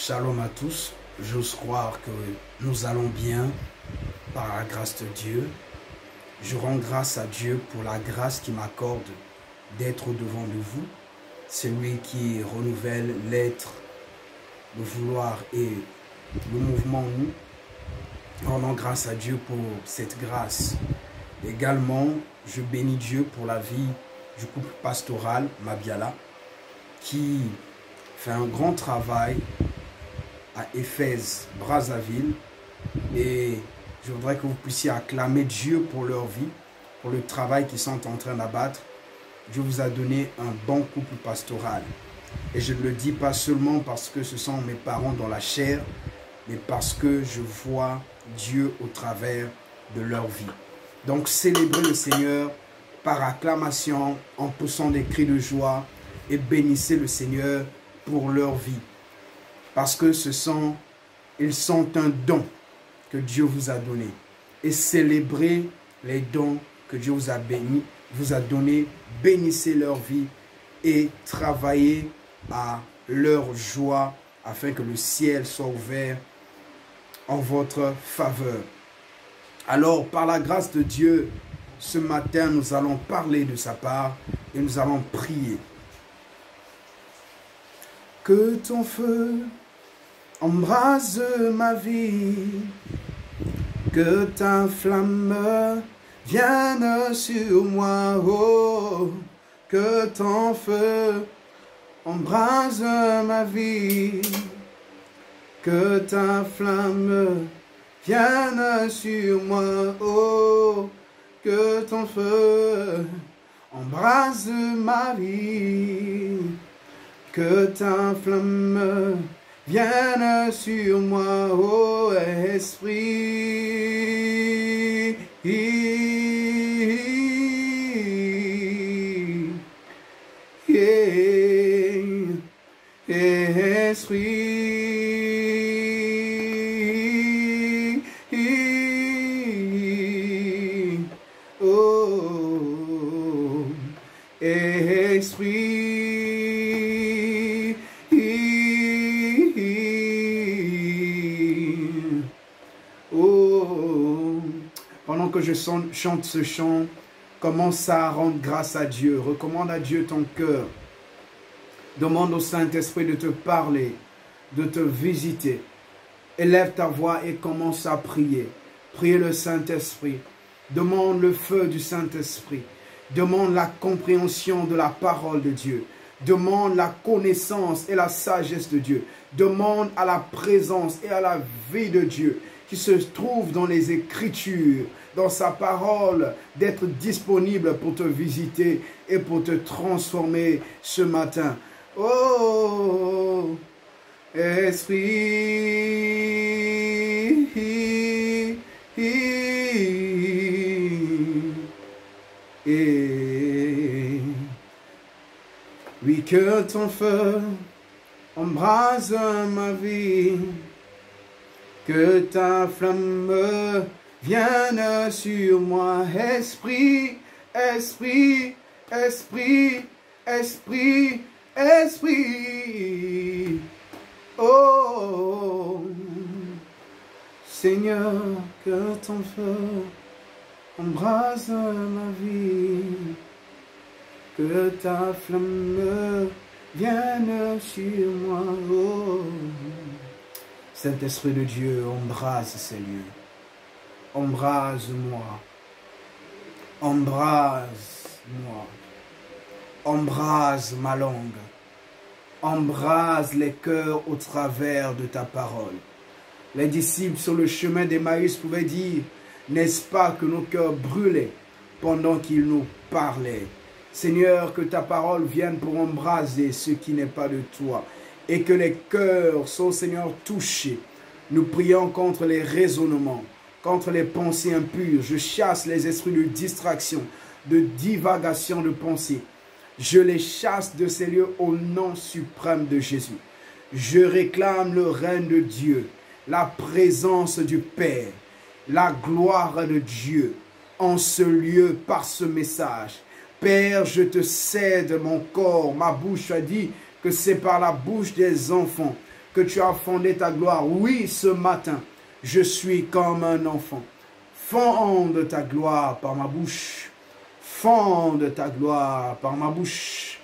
Shalom à tous, j'ose croire que nous allons bien par la grâce de Dieu. Je rends grâce à Dieu pour la grâce qu'il m'accorde d'être devant de vous. C'est lui qui renouvelle l'être, le vouloir et le mouvement en nous. Rendons grâce à Dieu pour cette grâce. Également, je bénis Dieu pour la vie du couple pastoral Mabiala qui fait un grand travail à Éphèse, Brazzaville, et je voudrais que vous puissiez acclamer Dieu pour leur vie, pour le travail qu'ils sont en train d'abattre. Dieu vous a donné un bon couple pastoral. Et je ne le dis pas seulement parce que ce sont mes parents dans la chair, mais parce que je vois Dieu au travers de leur vie. Donc célébrez le Seigneur par acclamation, en poussant des cris de joie, et bénissez le Seigneur pour leur vie. Parce que ils sont un don que Dieu vous a donné. Et célébrez les dons que Dieu vous a donnés. Bénissez leur vie et travaillez à leur joie afin que le ciel soit ouvert en votre faveur. Alors, par la grâce de Dieu, ce matin, nous allons parler de sa part et nous allons prier. Que ton feu embrase ma vie, que ta flamme vienne sur moi, oh, que ton feu embrase ma vie, que ta flamme vienne sur moi, oh, que ton feu embrase ma vie, que ta flamme vienne sur moi, ô Esprit. Esprit. Oh, Esprit. Pendant que je chante ce chant, commence à rendre grâce à Dieu. Recommande à Dieu ton cœur. Demande au Saint-Esprit de te parler, de te visiter. Élève ta voix et commence à prier. Priez le Saint-Esprit. Demande le feu du Saint-Esprit. Demande la compréhension de la parole de Dieu. Demande la connaissance et la sagesse de Dieu. Demande à la présence et à la vie de Dieu qui se trouve dans les Écritures, dans sa parole, d'être disponible pour te visiter et pour te transformer ce matin. Oh, Esprit. Et oui, que ton feu embrase ma vie, que ta flamme vienne sur moi, Esprit, Esprit, Esprit, Esprit, Esprit. Oh, Seigneur, que ton feu embrase ma vie, que ta flamme vienne sur moi. Oh, Saint-Esprit de Dieu, embrase ces lieux. Embrase-moi. Embrase-moi. Embrase ma langue. Embrase les cœurs au travers de ta parole. Les disciples sur le chemin d'Emmaüs pouvaient dire, n'est-ce pas que nos cœurs brûlaient pendant qu'ils nous parlaient? Seigneur, que ta parole vienne pour embraser ce qui n'est pas de toi. Et que les cœurs soient, Seigneur, touchés. Nous prions contre les raisonnements, contre les pensées impures. Je chasse les esprits de distraction, de divagation de pensée. Je les chasse de ces lieux au nom suprême de Jésus. Je réclame le règne de Dieu, la présence du Père, la gloire de Dieu en ce lieu par ce message. Père, je te cède mon corps, ma bouche a dit que c'est par la bouche des enfants que tu as fondé ta gloire. Oui, ce matin, je suis comme un enfant. Fonde ta gloire par ma bouche. Fonde ta gloire par ma bouche.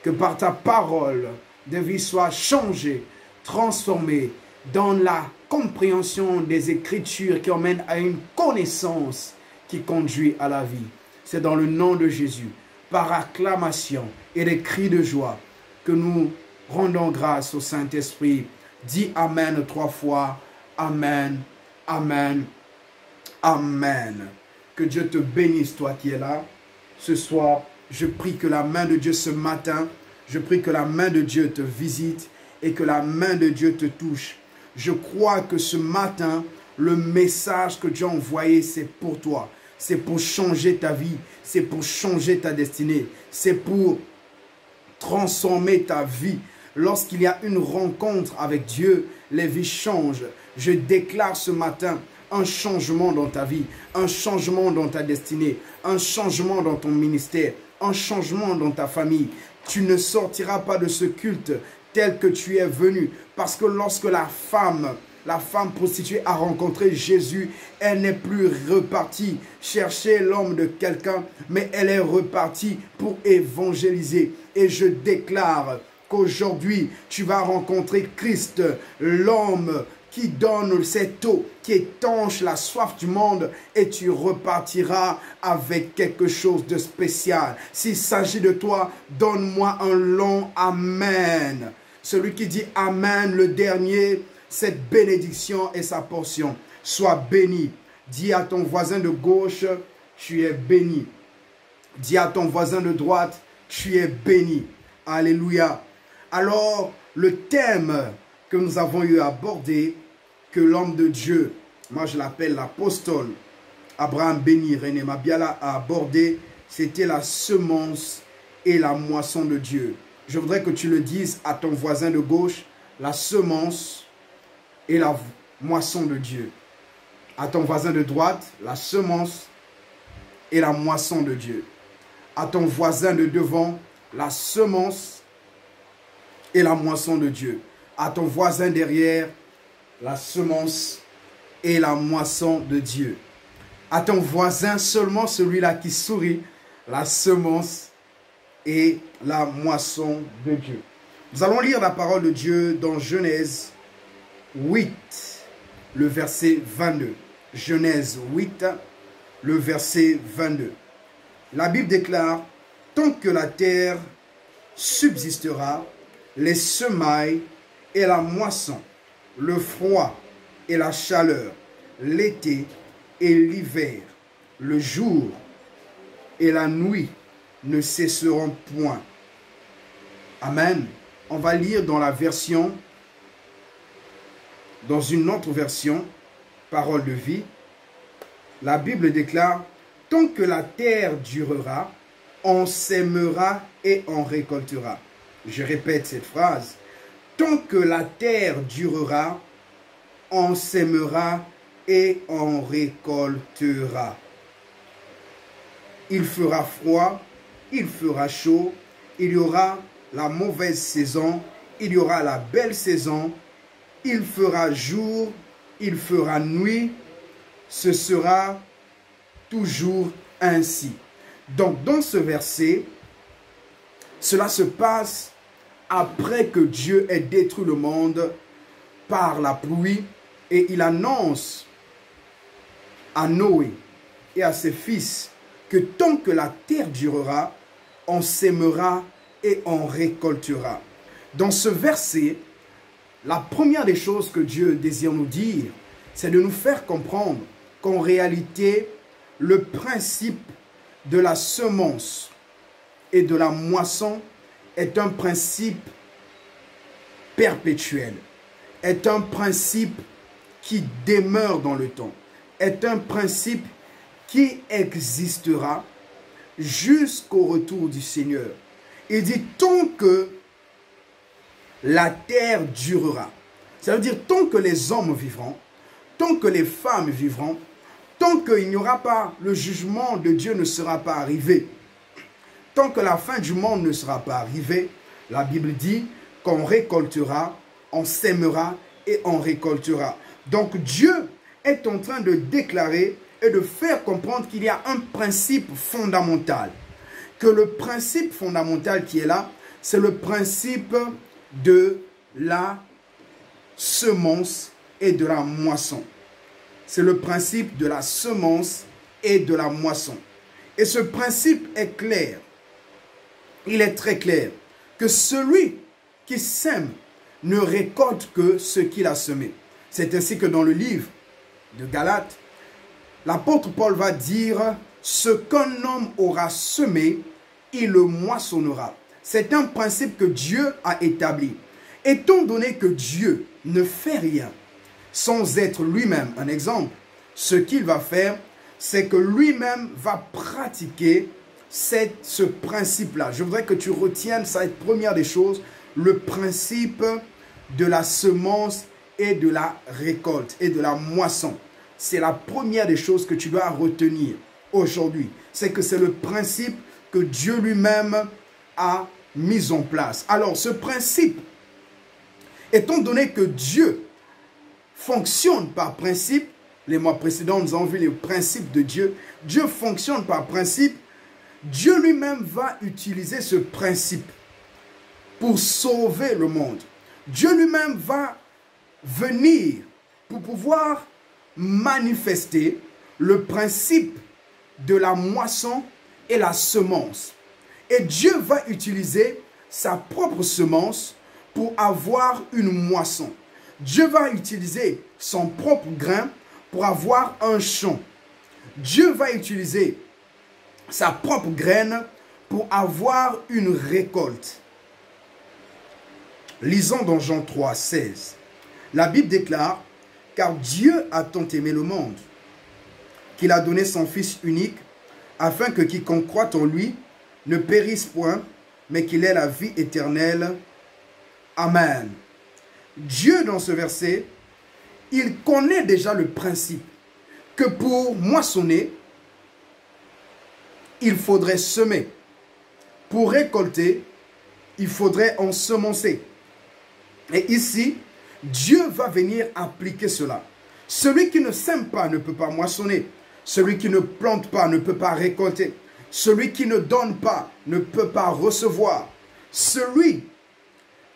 Que par ta parole, des vies soient changées, transformées dans la compréhension des Écritures qui emmènent à une connaissance qui conduit à la vie. C'est dans le nom de Jésus, par acclamation et des cris de joie, que nous rendons grâce au Saint-Esprit. Dis Amen 3 fois. Amen, Amen, Amen. Que Dieu te bénisse, toi qui es là. Ce soir, je prie que la main de Dieu ce matin, je prie que la main de Dieu te visite et que la main de Dieu te touche. Je crois que ce matin, le message que Dieu a envoyé, c'est pour toi. C'est pour changer ta vie. C'est pour changer ta destinée. C'est pour transformer ta vie. Lorsqu'il y a une rencontre avec Dieu, les vies changent. Je déclare ce matin un changement dans ta vie, un changement dans ta destinée, un changement dans ton ministère, un changement dans ta famille. Tu ne sortiras pas de ce culte tel que tu es venu. Parce que lorsque la femme prostituée a rencontré Jésus, elle n'est plus repartie chercher l'homme de quelqu'un, mais elle est repartie pour évangéliser. Et je déclare qu'aujourd'hui, tu vas rencontrer Christ, l'homme qui donne cette eau, qui étanche la soif du monde, et tu repartiras avec quelque chose de spécial. S'il s'agit de toi, donne-moi un long Amen. Celui qui dit Amen, le dernier, cette bénédiction est sa portion. Sois béni. Dis à ton voisin de gauche, tu es béni. Dis à ton voisin de droite, tu es béni. Alléluia. Alors, le thème que nous avons eu à aborder, que l'homme de Dieu, moi je l'appelle l'apostole, Abraham Béni René Mabiala a abordé, c'était la semence et la moisson de Dieu. Je voudrais que tu le dises à ton voisin de gauche, la semence et la moisson de Dieu. À ton voisin de droite, la semence et la moisson de Dieu. À ton voisin de devant, la semence et la moisson de Dieu. À ton voisin derrière, la semence et la moisson de Dieu. À ton voisin, seulement celui-là qui sourit, la semence et la moisson de Dieu. Nous allons lire la parole de Dieu dans Genèse 8, le verset 22. Genèse 8, le verset 22. La Bible déclare, tant que la terre subsistera, les semailles et la moisson, le froid et la chaleur, l'été et l'hiver, le jour et la nuit ne cesseront point. Amen. On va lire dans la version, dans une autre version, parole de vie. La Bible déclare, tant que la terre durera, on sèmera et on récoltera. Je répète cette phrase. Tant que la terre durera, on sèmera et on récoltera. Il fera froid, il fera chaud, il y aura la mauvaise saison, il y aura la belle saison, il fera jour, il fera nuit, ce sera toujours ainsi. Donc dans ce verset, cela se passe après que Dieu ait détruit le monde par la pluie et il annonce à Noé et à ses fils que tant que la terre durera, on sèmera et on récoltera. Dans ce verset, la première des choses que Dieu désire nous dire, c'est de nous faire comprendre qu'en réalité, le principe de la semence et de la moisson est un principe perpétuel, est un principe qui demeure dans le temps, est un principe qui existera jusqu'au retour du Seigneur. Il dit tant que la terre durera. Ça veut dire tant que les hommes vivront, tant que les femmes vivront, tant qu'il n'y aura pas, le jugement de Dieu ne sera pas arrivé, tant que la fin du monde ne sera pas arrivée, la Bible dit qu'on récoltera, on sèmera et on récoltera. Donc Dieu est en train de déclarer et de faire comprendre qu'il y a un principe fondamental. Que le principe fondamental qui est là, c'est le principe de la semence et de la moisson. C'est le principe de la semence et de la moisson. Et ce principe est clair. Il est très clair que celui qui sème ne récolte que ce qu'il a semé. C'est ainsi que dans le livre de Galates, l'apôtre Paul va dire « Ce qu'un homme aura semé, il le moissonnera ». C'est un principe que Dieu a établi. Étant donné que Dieu ne fait rien sans être lui-même un exemple, ce qu'il va faire, c'est que lui-même va pratiquer ce principe-là. Je voudrais que tu retiennes, ça va être première des choses, le principe de la semence et de la récolte et de la moisson. C'est la première des choses que tu dois retenir aujourd'hui. C'est que c'est le principe que Dieu lui-même a mis en place. Alors, ce principe, étant donné que Dieu fonctionne par principe, les mois précédents, nous avons vu les principes de Dieu. Dieu fonctionne par principe. Dieu lui-même va utiliser ce principe pour sauver le monde. Dieu lui-même va venir pour pouvoir manifester le principe de la moisson et la semence. Et Dieu va utiliser sa propre semence pour avoir une moisson. Dieu va utiliser son propre grain pour avoir un champ. Dieu va utiliser sa propre graine pour avoir une récolte. Lisons dans Jean 3, 16. La Bible déclare « Car Dieu a tant aimé le monde, qu'il a donné son Fils unique, afin que quiconque croit en lui ne périsse point, mais qu'il ait la vie éternelle. Amen. » Dieu, dans ce verset, il connaît déjà le principe que pour moissonner, il faudrait semer. Pour récolter, il faudrait ensemencer. Et ici, Dieu va venir appliquer cela. Celui qui ne sème pas ne peut pas moissonner. Celui qui ne plante pas ne peut pas récolter. Celui qui ne donne pas ne peut pas recevoir. Celui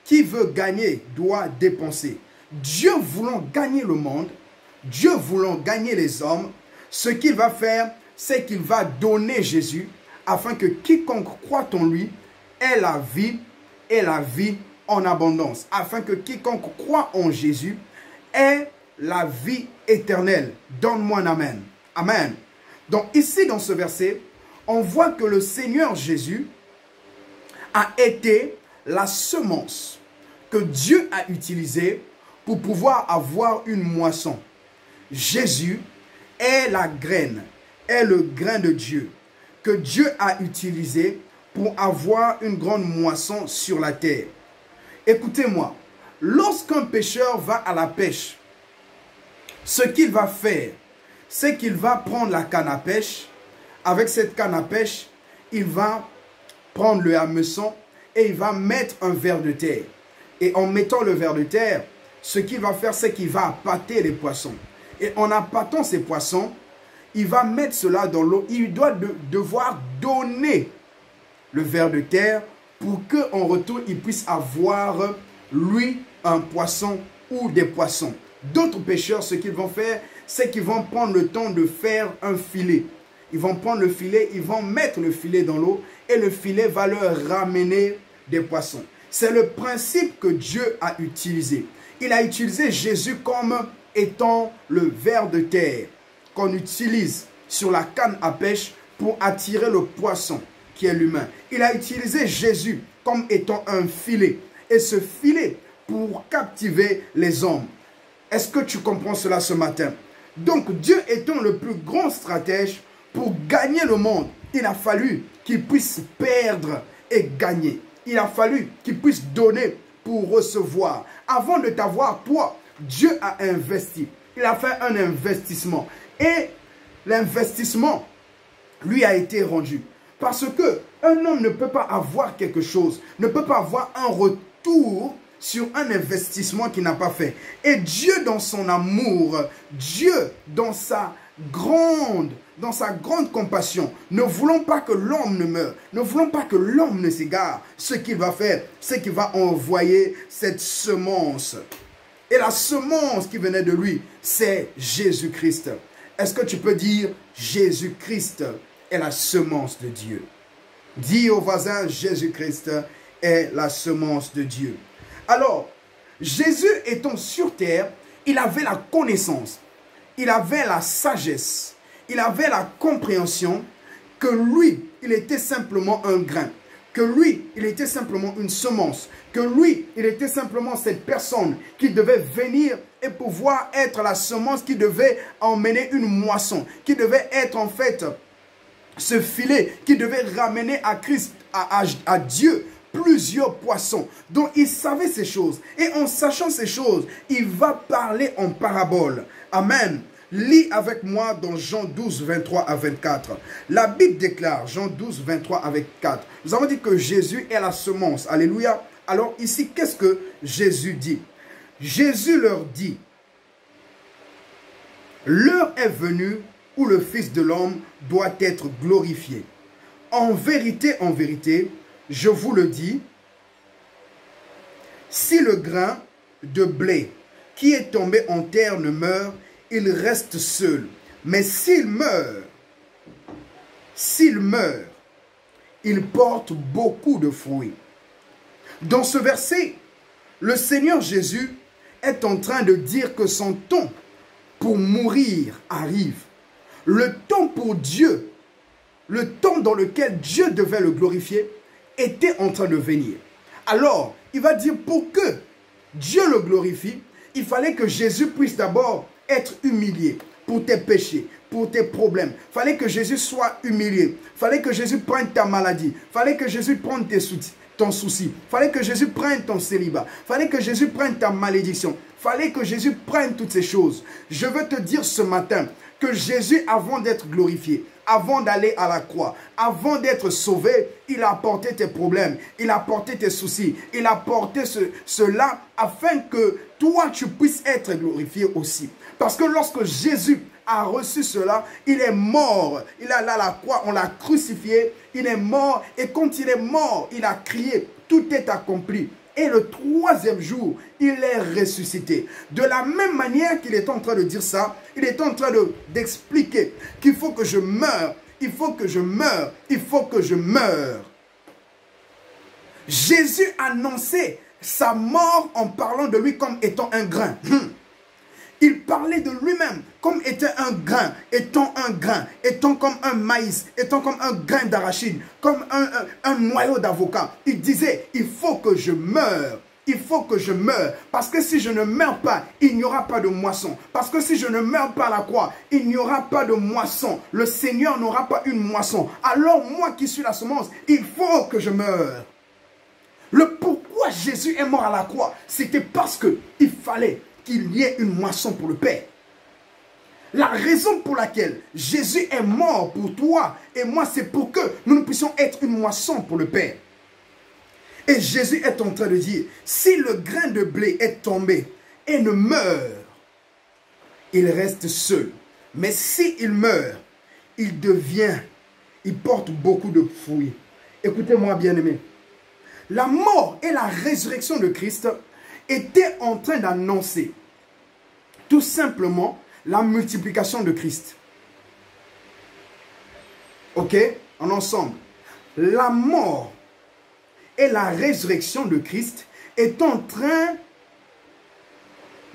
qui veut gagner doit dépenser. Dieu voulant gagner le monde, Dieu voulant gagner les hommes, ce qu'il va faire, c'est qu'il va donner Jésus afin que quiconque croit en lui ait la vie et la vie en abondance. Afin que quiconque croit en Jésus ait la vie éternelle. Donne-moi un amen. Amen. Donc ici dans ce verset, on voit que le Seigneur Jésus a été la semence que Dieu a utilisée pour pouvoir avoir une moisson. Jésus est la graine, est le grain de Dieu que Dieu a utilisé pour avoir une grande moisson sur la terre. Écoutez-moi, lorsqu'un pêcheur va à la pêche, ce qu'il va faire, c'est qu'il va prendre la canne à pêche. Avec cette canne à pêche, il va prendre le hameçon et il va mettre un ver de terre. Et en mettant le ver de terre, ce qu'il va faire, c'est qu'il va appâter les poissons. Et en appâtant ces poissons, il va mettre cela dans l'eau. Il doit devoir donner le ver de terre pour qu'en retour, il puisse avoir, lui, un poisson ou des poissons. D'autres pêcheurs, ce qu'ils vont faire, c'est qu'ils vont prendre le temps de faire un filet. Ils vont prendre le filet, ils vont mettre le filet dans l'eau et le filet va leur ramener des poissons. C'est le principe que Dieu a utilisé. Il a utilisé Jésus comme étant le ver de terre qu'on utilise sur la canne à pêche pour attirer le poisson qui est l'humain. Il a utilisé Jésus comme étant un filet. Et ce filet pour captiver les hommes. Est-ce que tu comprends cela ce matin? Donc Dieu étant le plus grand stratège pour gagner le monde, il a fallu qu'il puisse perdre et gagner. Il a fallu qu'il puisse donner pour recevoir. Avant de t'avoir, toi, Dieu a investi. Il a fait un investissement. Et l'investissement lui a été rendu. Parce que un homme ne peut pas avoir quelque chose, ne peut pas avoir un retour sur un investissement qu'il n'a pas fait. Et Dieu dans son amour, Dieu dans sa grande compassion, ne voulons pas que l'homme ne meure, ne voulons pas que l'homme ne s'égare, ce qu'il va faire, c'est qu'il va envoyer cette semence. Et la semence qui venait de lui, c'est Jésus-Christ. Est-ce que tu peux dire Jésus-Christ est la semence de Dieu? Dis au voisin, Jésus-Christ est la semence de Dieu. Alors, Jésus étant sur terre, il avait la connaissance, il avait la sagesse, il avait la compréhension que lui, il était simplement un grain, que lui, il était simplement une semence, que lui, il était simplement cette personne qui devait venir et pouvoir être la semence qui devait emmener une moisson, qui devait être en fait ce filet qui devait ramener à Christ, à Dieu, plusieurs poissons. Donc il savait ces choses. Et en sachant ces choses, il va parler en parabole. Amen. Lis avec moi dans Jean 12, 23 à 24. La Bible déclare, Jean 12, 23 à 24. Nous avons dit que Jésus est la semence. Alléluia. Alors ici, qu'est-ce que Jésus dit? Jésus leur dit, l'heure est venue où le Fils de l'homme doit être glorifié. En vérité, je vous le dis, si le grain de blé qui est tombé en terre ne meurt, il reste seul. Mais s'il meurt, il porte beaucoup de fruits. Dans ce verset, le Seigneur Jésus est en train de dire que son temps pour mourir arrive. Le temps pour Dieu, le temps dans lequel Dieu devait le glorifier, était en train de venir. Alors, il va dire pour que Dieu le glorifie, il fallait que Jésus puisse d'abord être humilié pour tes péchés, pour tes problèmes. Il fallait que Jésus soit humilié. Il fallait que Jésus prenne ta maladie. Il fallait que Jésus prenne ton souci. Il fallait que Jésus prenne ton célibat. Il fallait que Jésus prenne ta malédiction. Il fallait que Jésus prenne toutes ces choses. Je veux te dire ce matin que Jésus, avant d'être glorifié, avant d'aller à la croix, avant d'être sauvé, il a apporté tes problèmes, il a apporté tes soucis, il a apporté cela afin que toi, tu puisses être glorifié aussi. Parce que lorsque Jésus a reçu cela, il est mort, il est allé à la croix, on l'a crucifié, il est mort, et quand il est mort, il a crié, tout est accompli. Et le troisième jour, il est ressuscité. De la même manière qu'il est en train de dire ça, il est en train d'expliquer qu'il faut que je meure, il faut que je meure, il faut que je meure. Jésus annonçait sa mort en parlant de lui comme étant un grain. Il parlait de lui-même comme étant un grain, étant comme un maïs, étant comme un grain d'arachide, comme un noyau d'avocat. Il disait, il faut que je meure. Il faut que je meure. Parce que si je ne meurs pas, il n'y aura pas de moisson. Parce que si je ne meurs pas à la croix, il n'y aura pas de moisson. Le Seigneur n'aura pas une moisson. Alors moi qui suis la semence, il faut que je meure. Le pourquoi Jésus est mort à la croix, c'était parce qu'il fallait qu'il y ait une moisson pour le Père. La raison pour laquelle Jésus est mort pour toi et moi, c'est pour que nous puissions être une moisson pour le Père. Et Jésus est en train de dire, si le grain de blé est tombé et ne meurt, il reste seul. Mais s'il meurt, il porte beaucoup de fruits. Écoutez-moi bien aimé. La mort et la résurrection de Christ était en train d'annoncer tout simplement la multiplication de Christ. Ok? En ensemble. La mort et la résurrection de Christ est en train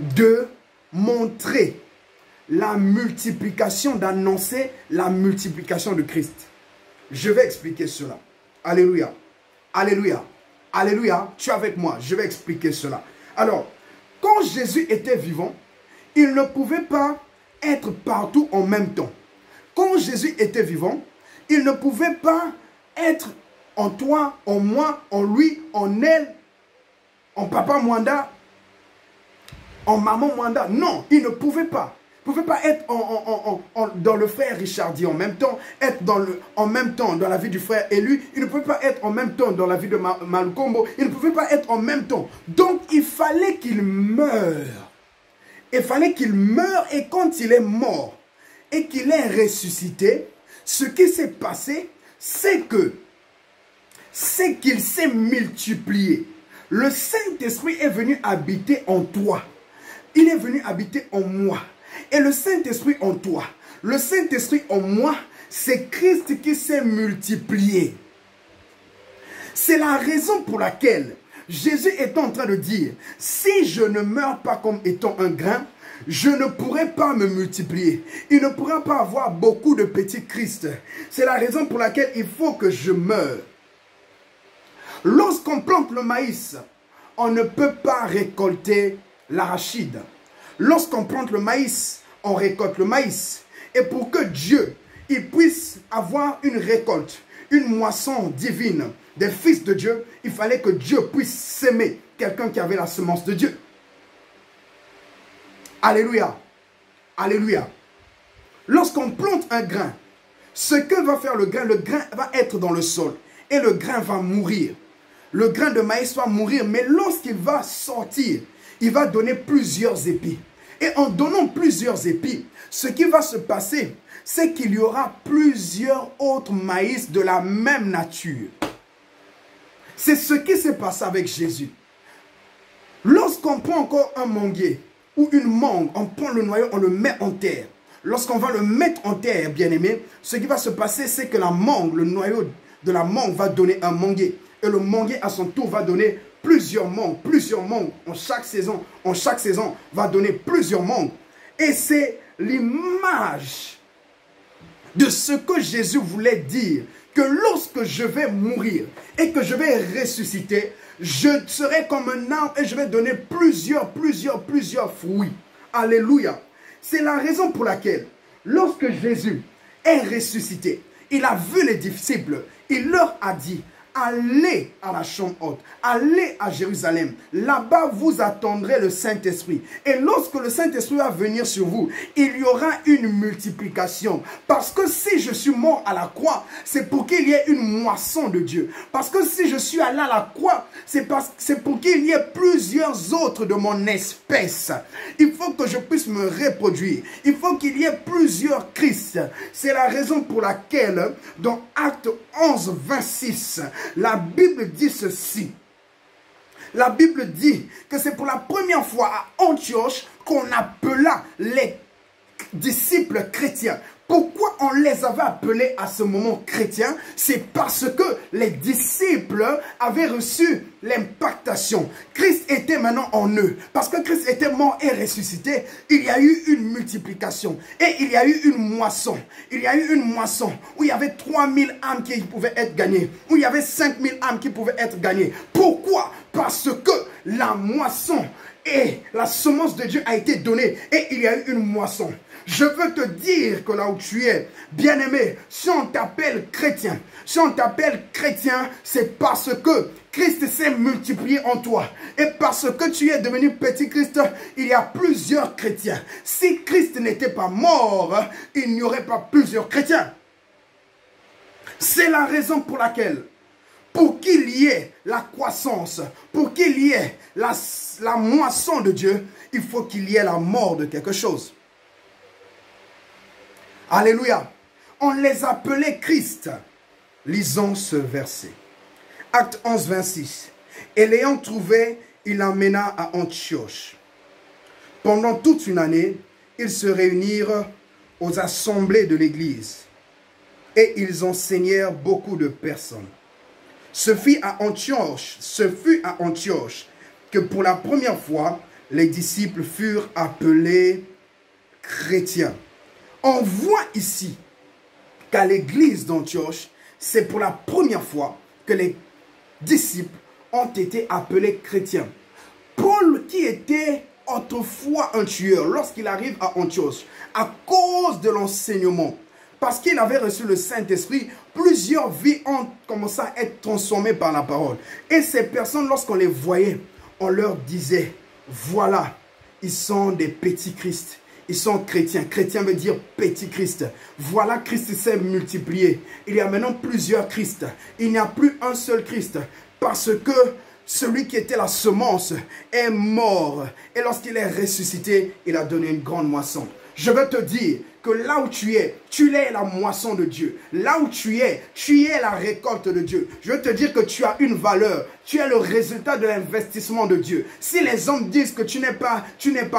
de montrer la multiplication, d'annoncer la multiplication de Christ. Je vais expliquer cela. Alléluia. Alléluia. Alléluia. Tu es avec moi. Je vais expliquer cela. Alors, quand Jésus était vivant, il ne pouvait pas être partout en même temps. Quand Jésus était vivant, il ne pouvait pas être en toi, en moi, en lui, en elle, en papa Mwanda, en maman Mwanda. Non, il ne pouvait pas. pouvez pas être dans le frère Richardi en même temps, être en même temps dans la vie du frère Élu. Il ne pouvait pas être en même temps dans la vie de Malukombo. Il ne pouvait pas être en même temps. Donc, il fallait qu'il meure. Il fallait qu'il meure et quand il est mort et qu'il est ressuscité, ce qui s'est passé, c'est qu'il s'est multiplié. Le Saint-Esprit est venu habiter en toi. Il est venu habiter en moi. Et le Saint-Esprit en toi. Le Saint-Esprit en moi, c'est Christ qui s'est multiplié. C'est la raison pour laquelle Jésus est en train de dire, si je ne meurs pas comme étant un grain, je ne pourrai pas me multiplier. Il ne pourra pas avoir beaucoup de petits Christ. C'est la raison pour laquelle il faut que je meure. Lorsqu'on plante le maïs, on ne peut pas récolter l'arachide. Lorsqu'on plante le maïs, on récolte le maïs. Et pour que Dieu il puisse avoir une récolte, une moisson divine des fils de Dieu, il fallait que Dieu puisse s'aimer quelqu'un qui avait la semence de Dieu. Alléluia. Alléluia. Lorsqu'on plante un grain, ce que va faire le grain va être dans le sol et le grain va mourir. Le grain de maïs va mourir, mais lorsqu'il va sortir, il va donner plusieurs épis. Et en donnant plusieurs épis, ce qui va se passer, c'est qu'il y aura plusieurs autres maïs de la même nature. C'est ce qui s'est passé avec Jésus. Lorsqu'on prend encore un manguier ou une mangue, on prend le noyau, on le met en terre. Lorsqu'on va le mettre en terre, bien aimé, ce qui va se passer, c'est que la mangue, le noyau de la mangue va donner un manguier. Et le manguier, à son tour, va donner plusieurs mangues en chaque saison va donner plusieurs mangues. Et c'est l'image de ce que Jésus voulait dire, que lorsque je vais mourir et que je vais ressusciter, je serai comme un arbre et je vais donner plusieurs fruits. Alléluia. C'est la raison pour laquelle, lorsque Jésus est ressuscité, il a vu les disciples, il leur a dit, allez à la chambre haute, allez à Jérusalem. Là-bas, vous attendrez le Saint-Esprit. Et lorsque le Saint-Esprit va venir sur vous, il y aura une multiplication. Parce que si je suis mort à la croix, c'est pour qu'il y ait une moisson de Dieu. Parce que si je suis allé à la croix, c'est pour qu'il y ait plusieurs autres de mon espèce. Il faut que je puisse me reproduire. Il faut qu'il y ait plusieurs Christ. C'est la raison pour laquelle, dans Acte 11, 26, la Bible dit ceci. La Bible dit que c'est pour la première fois à Antioche qu'on appela les disciples chrétiens. Pourquoi on les avait appelés à ce moment chrétiens? C'est parce que les disciples avaient reçu l'impactation. Christ était maintenant en eux. Parce que Christ était mort et ressuscité, il y a eu une multiplication. Et il y a eu une moisson. Il y a eu une moisson où il y avait 3000 âmes qui pouvaient être gagnées. Où il y avait 5000 âmes qui pouvaient être gagnées. Pourquoi? Parce que la moisson et la semence de Dieu a été donnée. Et il y a eu une moisson. Je veux te dire que là où tu es, bien-aimé, si on t'appelle chrétien, c'est parce que Christ s'est multiplié en toi. Et parce que tu es devenu petit Christ, il y a plusieurs chrétiens. Si Christ n'était pas mort, il n'y aurait pas plusieurs chrétiens. C'est la raison pour laquelle, pour qu'il y ait la croissance, pour qu'il y ait la moisson de Dieu, il faut qu'il y ait la mort de quelque chose. Alléluia. On les appelait Christ. Lisons ce verset. Acte 11, 26. Et l'ayant trouvé, il l'emmena à Antioche. Pendant toute une année, ils se réunirent aux assemblées de l'église. Et ils enseignèrent beaucoup de personnes. Ce fut à Antioche que pour la première fois, les disciples furent appelés chrétiens. On voit ici qu'à l'église d'Antioche, c'est pour la première fois que les disciples ont été appelés chrétiens. Paul, qui était autrefois un tueur, lorsqu'il arrive à Antioche, à cause de l'enseignement, parce qu'il avait reçu le Saint-Esprit, plusieurs vies ont commencé à être transformées par la parole. Et ces personnes, lorsqu'on les voyait, on leur disait, voilà, ils sont des petits Christ. ils sont chrétiens. Chrétien veut dire petit Christ. Voilà, Christ s'est multiplié. Il y a maintenant plusieurs Christ. Il n'y a plus un seul Christ. Parce que celui qui était la semence est mort. Et lorsqu'il est ressuscité, il a donné une grande moisson. Je veux te dire que là où tu es la moisson de Dieu. Là où tu es la récolte de Dieu. Je veux te dire que tu as une valeur. Tu es le résultat de l'investissement de Dieu. Si les hommes disent que tu n'es pas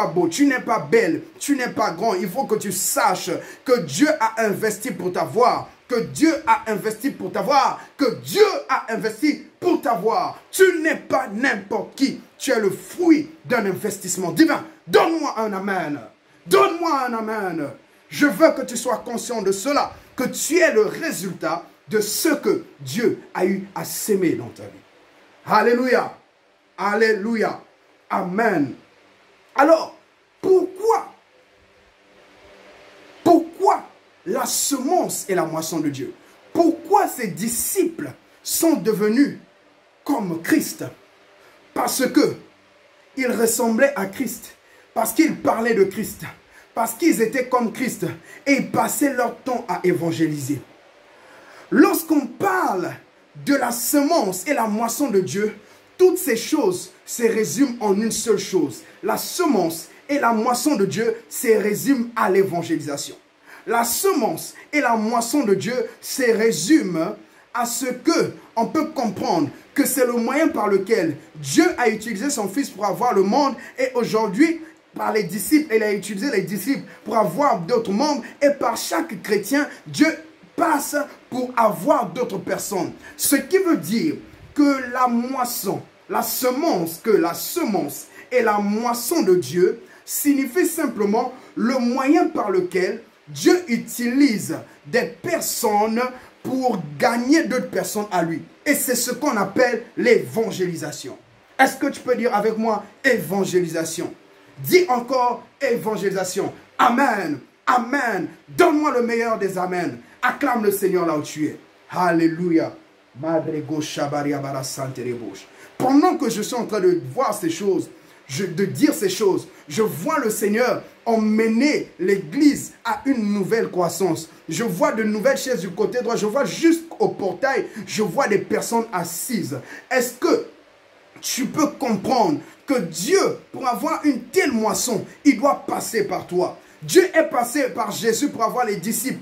beau, tu n'es pas belle, tu n'es pas grand, il faut que tu saches que Dieu a investi pour t'avoir. Que Dieu a investi pour t'avoir. Que Dieu a investi pour t'avoir. Tu n'es pas n'importe qui. Tu es le fruit d'un investissement divin. Donne-moi un amen. Donne-moi un amen. Je veux que tu sois conscient de cela. Que tu es le résultat de ce que Dieu a eu à s'aimer dans ta vie. Alléluia. Alléluia. Amen. Alors, pourquoi la semence est la moisson de Dieu? Pourquoi ses disciples sont devenus comme Christ? Parce que ils ressemblaient à Christ. Parce qu'ils parlaient de Christ. Parce qu'ils étaient comme Christ. Et ils passaient leur temps à évangéliser. Lorsqu'on parle de la semence et la moisson de Dieu, toutes ces choses se résument en une seule chose. La semence et la moisson de Dieu se résument à l'évangélisation. La semence et la moisson de Dieu se résument à ce que on peut comprendre que c'est le moyen par lequel Dieu a utilisé son Fils pour avoir le monde, et aujourd'hui, par les disciples, il a utilisé les disciples pour avoir d'autres membres, et par chaque chrétien, Dieu passe pour avoir d'autres personnes. Ce qui veut dire que la moisson, la semence et la moisson de Dieu signifie simplement le moyen par lequel Dieu utilise des personnes pour gagner d'autres personnes à lui. Et c'est ce qu'on appelle l'évangélisation. Est-ce que tu peux dire avec moi évangélisation? Dis encore évangélisation. Amen. Amen. Donne-moi le meilleur des amen. Acclame le Seigneur là où tu es. Alléluia. Pendant que je suis en train de voir ces choses, de dire ces choses, je vois le Seigneur emmener l'église à une nouvelle croissance. Je vois de nouvelles chaises du côté droit. Je vois jusqu'au portail, je vois des personnes assises. Est-ce que tu peux comprendre que Dieu, pour avoir une telle moisson, il doit passer par toi? Dieu est passé par Jésus pour avoir les disciples.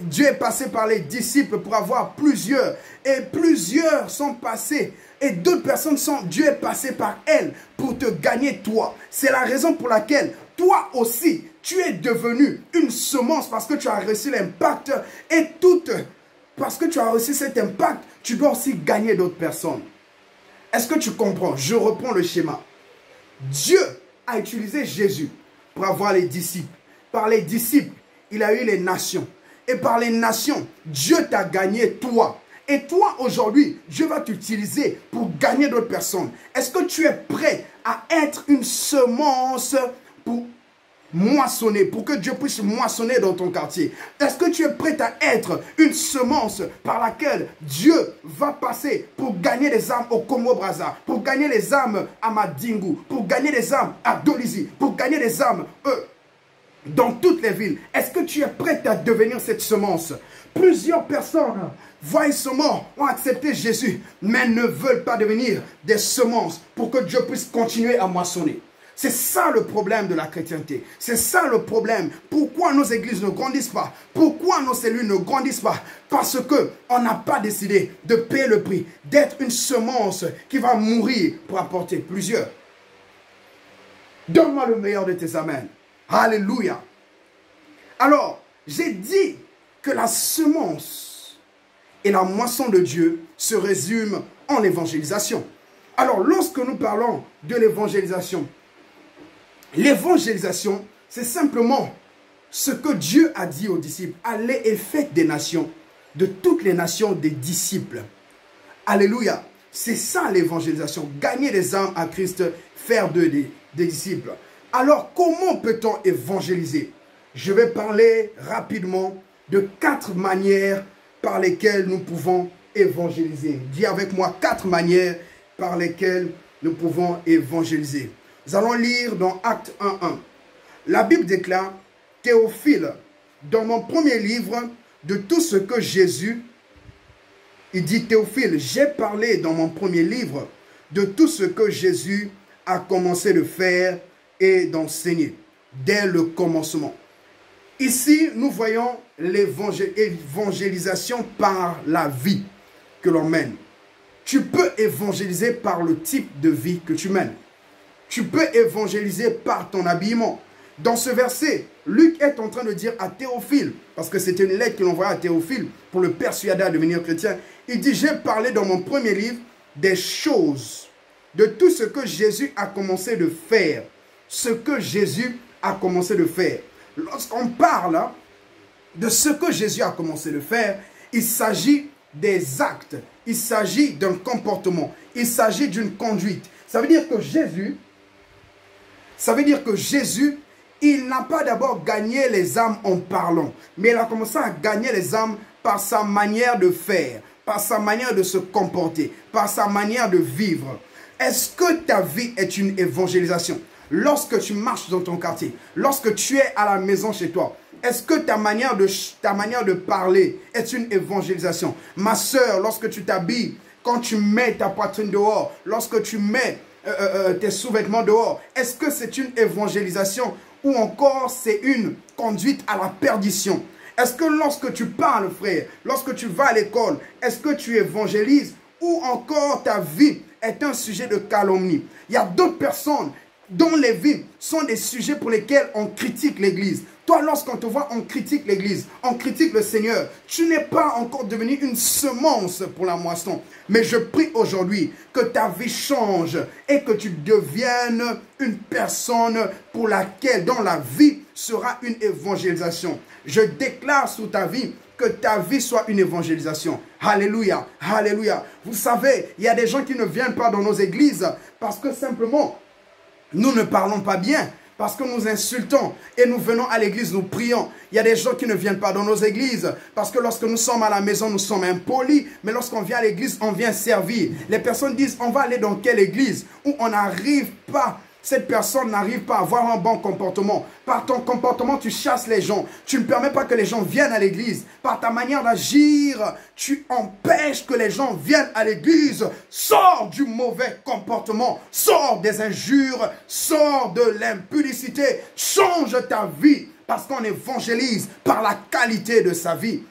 Dieu est passé par les disciples pour avoir plusieurs. Et plusieurs sont passés. Et d'autres personnes Dieu est passé par elles pour te gagner toi. C'est la raison pour laquelle toi aussi, tu es devenu une semence parce que tu as reçu l'impact. Et parce que tu as reçu cet impact, tu dois aussi gagner d'autres personnes. Est-ce que tu comprends? Je reprends le schéma. Dieu a utilisé Jésus pour avoir les disciples. Par les disciples, il a eu les nations. Et par les nations, Dieu t'a gagné toi. Et toi, aujourd'hui, Dieu va t'utiliser pour gagner d'autres personnes. Est-ce que tu es prêt à être une semence pour moissonner, pour que Dieu puisse moissonner dans ton quartier? Est-ce que tu es prêt à être une semence par laquelle Dieu va passer pour gagner les âmes au Congo-Brazza, pour gagner les âmes à Madingu, pour gagner les âmes à Dolisie, pour gagner les âmes dans toutes les villes? Est-ce que tu es prêt à devenir cette semence? Plusieurs personnes voient seulement, ont accepté Jésus, mais ne veulent pas devenir des semences pour que Dieu puisse continuer à moissonner. C'est ça le problème de la chrétienté. C'est ça le problème. Pourquoi nos églises ne grandissent pas? Pourquoi nos cellules ne grandissent pas? Parce qu'on n'a pas décidé de payer le prix, d'être une semence qui va mourir pour apporter plusieurs. Donne-moi le meilleur de tes amens. Alléluia. Alors, j'ai dit que la semence et la moisson de Dieu se résument en évangélisation. Alors, lorsque nous parlons de l'évangélisation, c'est simplement ce que Dieu a dit aux disciples. Allez et faites des nations, de toutes les nations des disciples. Alléluia. C'est ça l'évangélisation. Gagner des âmes à Christ, faire d'eux des disciples. Alors, comment peut-on évangéliser? Je vais parler rapidement de 4 manières par lesquelles nous pouvons évangéliser. Dis avec moi 4 manières par lesquelles nous pouvons évangéliser. Nous allons lire dans Actes 1.1. La Bible déclare, Théophile, dans mon premier livre, de tout ce que Jésus, il dit Théophile, j'ai parlé dans mon premier livre de tout ce que Jésus a commencé de faire et d'enseigner dès le commencement. Ici, nous voyons l'évangélisation par la vie que l'on mène. Tu peux évangéliser par le type de vie que tu mènes. Tu peux évangéliser par ton habillement. Dans ce verset, Luc est en train de dire à Théophile, parce que c'était une lettre qu'il envoyait à Théophile pour le persuader à devenir chrétien. Il dit, j'ai parlé dans mon premier livre des choses, de tout ce que Jésus a commencé de faire. Ce que Jésus a commencé de faire. Lorsqu'on parle de ce que Jésus a commencé de faire, il s'agit des actes, il s'agit d'un comportement, il s'agit d'une conduite. Ça veut dire que Jésus, il n'a pas d'abord gagné les âmes en parlant, mais il a commencé à gagner les âmes par sa manière de faire, par sa manière de se comporter, par sa manière de vivre. Est-ce que ta vie est une évangélisation? Lorsque tu marches dans ton quartier, lorsque tu es à la maison chez toi, est-ce que ta manière de parler est une évangélisation? Ma soeur, lorsque tu t'habilles, quand tu mets ta poitrine dehors, lorsque tu mets tes sous-vêtements dehors, est-ce que c'est une évangélisation ou encore c'est une conduite à la perdition? Est-ce que lorsque tu parles, frère, lorsque tu vas à l'école, est-ce que tu évangélises ou encore ta vie est un sujet de calomnie? Il y a d'autres personnes dont les vies sont des sujets pour lesquels on critique l'Église. Toi, lorsqu'on te voit, on critique l'Église, on critique le Seigneur. Tu n'es pas encore devenu une semence pour la moisson. Mais je prie aujourd'hui que ta vie change et que tu deviennes une personne pour laquelle, dont la vie sera une évangélisation. Je déclare sur ta vie que ta vie soit une évangélisation. Alléluia, alléluia. Vous savez, il y a des gens qui ne viennent pas dans nos églises parce que simplement, nous ne parlons pas bien, parce que nous insultons et nous venons à l'église, nous prions. Il y a des gens qui ne viennent pas dans nos églises parce que lorsque nous sommes à la maison, nous sommes impolis. Mais lorsqu'on vient à l'église, on vient servir. Les personnes disent, on va aller dans quelle église où on n'arrive pas. Cette personne n'arrive pas à avoir un bon comportement. Par ton comportement, tu chasses les gens. Tu ne permets pas que les gens viennent à l'église. Par ta manière d'agir, tu empêches que les gens viennent à l'église. Sors du mauvais comportement. Sors des injures. Sors de l'impudicité. Change ta vie parce qu'on évangélise par la qualité de sa vie.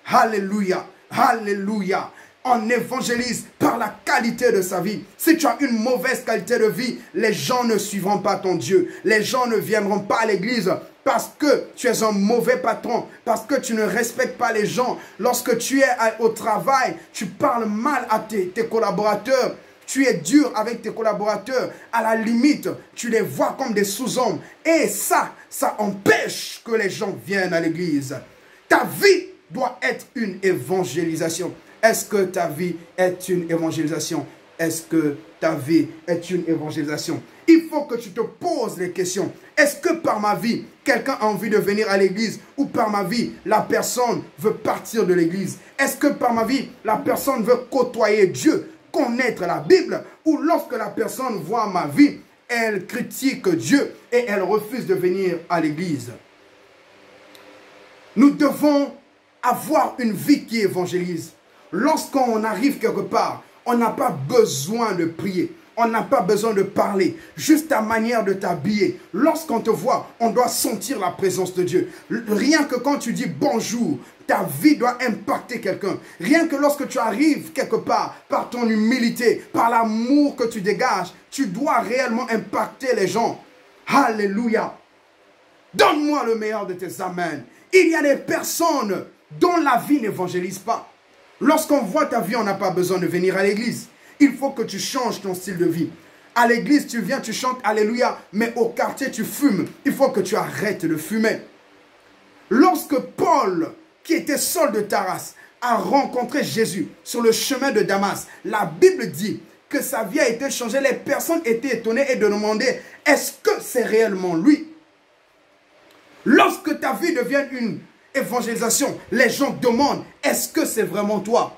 Alléluia. Alléluia. On évangélise par la qualité de sa vie. Si tu as une mauvaise qualité de vie, les gens ne suivront pas ton Dieu. Les gens ne viendront pas à l'église parce que tu es un mauvais patron, parce que tu ne respectes pas les gens. Lorsque tu es au travail, tu parles mal à tes collaborateurs. Tu es dur avec tes collaborateurs. À la limite, tu les vois comme des sous-hommes. Et ça empêche que les gens viennent à l'église. Ta vie doit être une évangélisation. Est-ce que ta vie est une évangélisation? Est-ce que ta vie est une évangélisation? Il faut que tu te poses les questions. Est-ce que par ma vie, quelqu'un a envie de venir à l'église? Ou par ma vie, la personne veut partir de l'église? Est-ce que par ma vie, la personne veut côtoyer Dieu, connaître la Bible? Ou lorsque la personne voit ma vie, elle critique Dieu et elle refuse de venir à l'église? Nous devons avoir une vie qui évangélise. Lorsqu'on arrive quelque part, on n'a pas besoin de prier. On n'a pas besoin de parler. Juste ta manière de t'habiller. Lorsqu'on te voit, on doit sentir la présence de Dieu. Rien que quand tu dis bonjour, ta vie doit impacter quelqu'un. Rien que lorsque tu arrives quelque part, par ton humilité, par l'amour que tu dégages, tu dois réellement impacter les gens. Alléluia. Donne-moi le meilleur de tes amens. Il y a des personnes dont la vie n'évangélise pas. Lorsqu'on voit ta vie, on n'a pas besoin de venir à l'église. Il faut que tu changes ton style de vie. À l'église, tu viens, tu chantes Alléluia, mais au quartier, tu fumes. Il faut que tu arrêtes de fumer. Lorsque Paul, qui était Saul de Taras, a rencontré Jésus sur le chemin de Damas, la Bible dit que sa vie a été changée. Les personnes étaient étonnées et demandaient, est-ce que c'est réellement lui? Lorsque ta vie devient une évangélisation, les gens demandent, est-ce que c'est vraiment toi?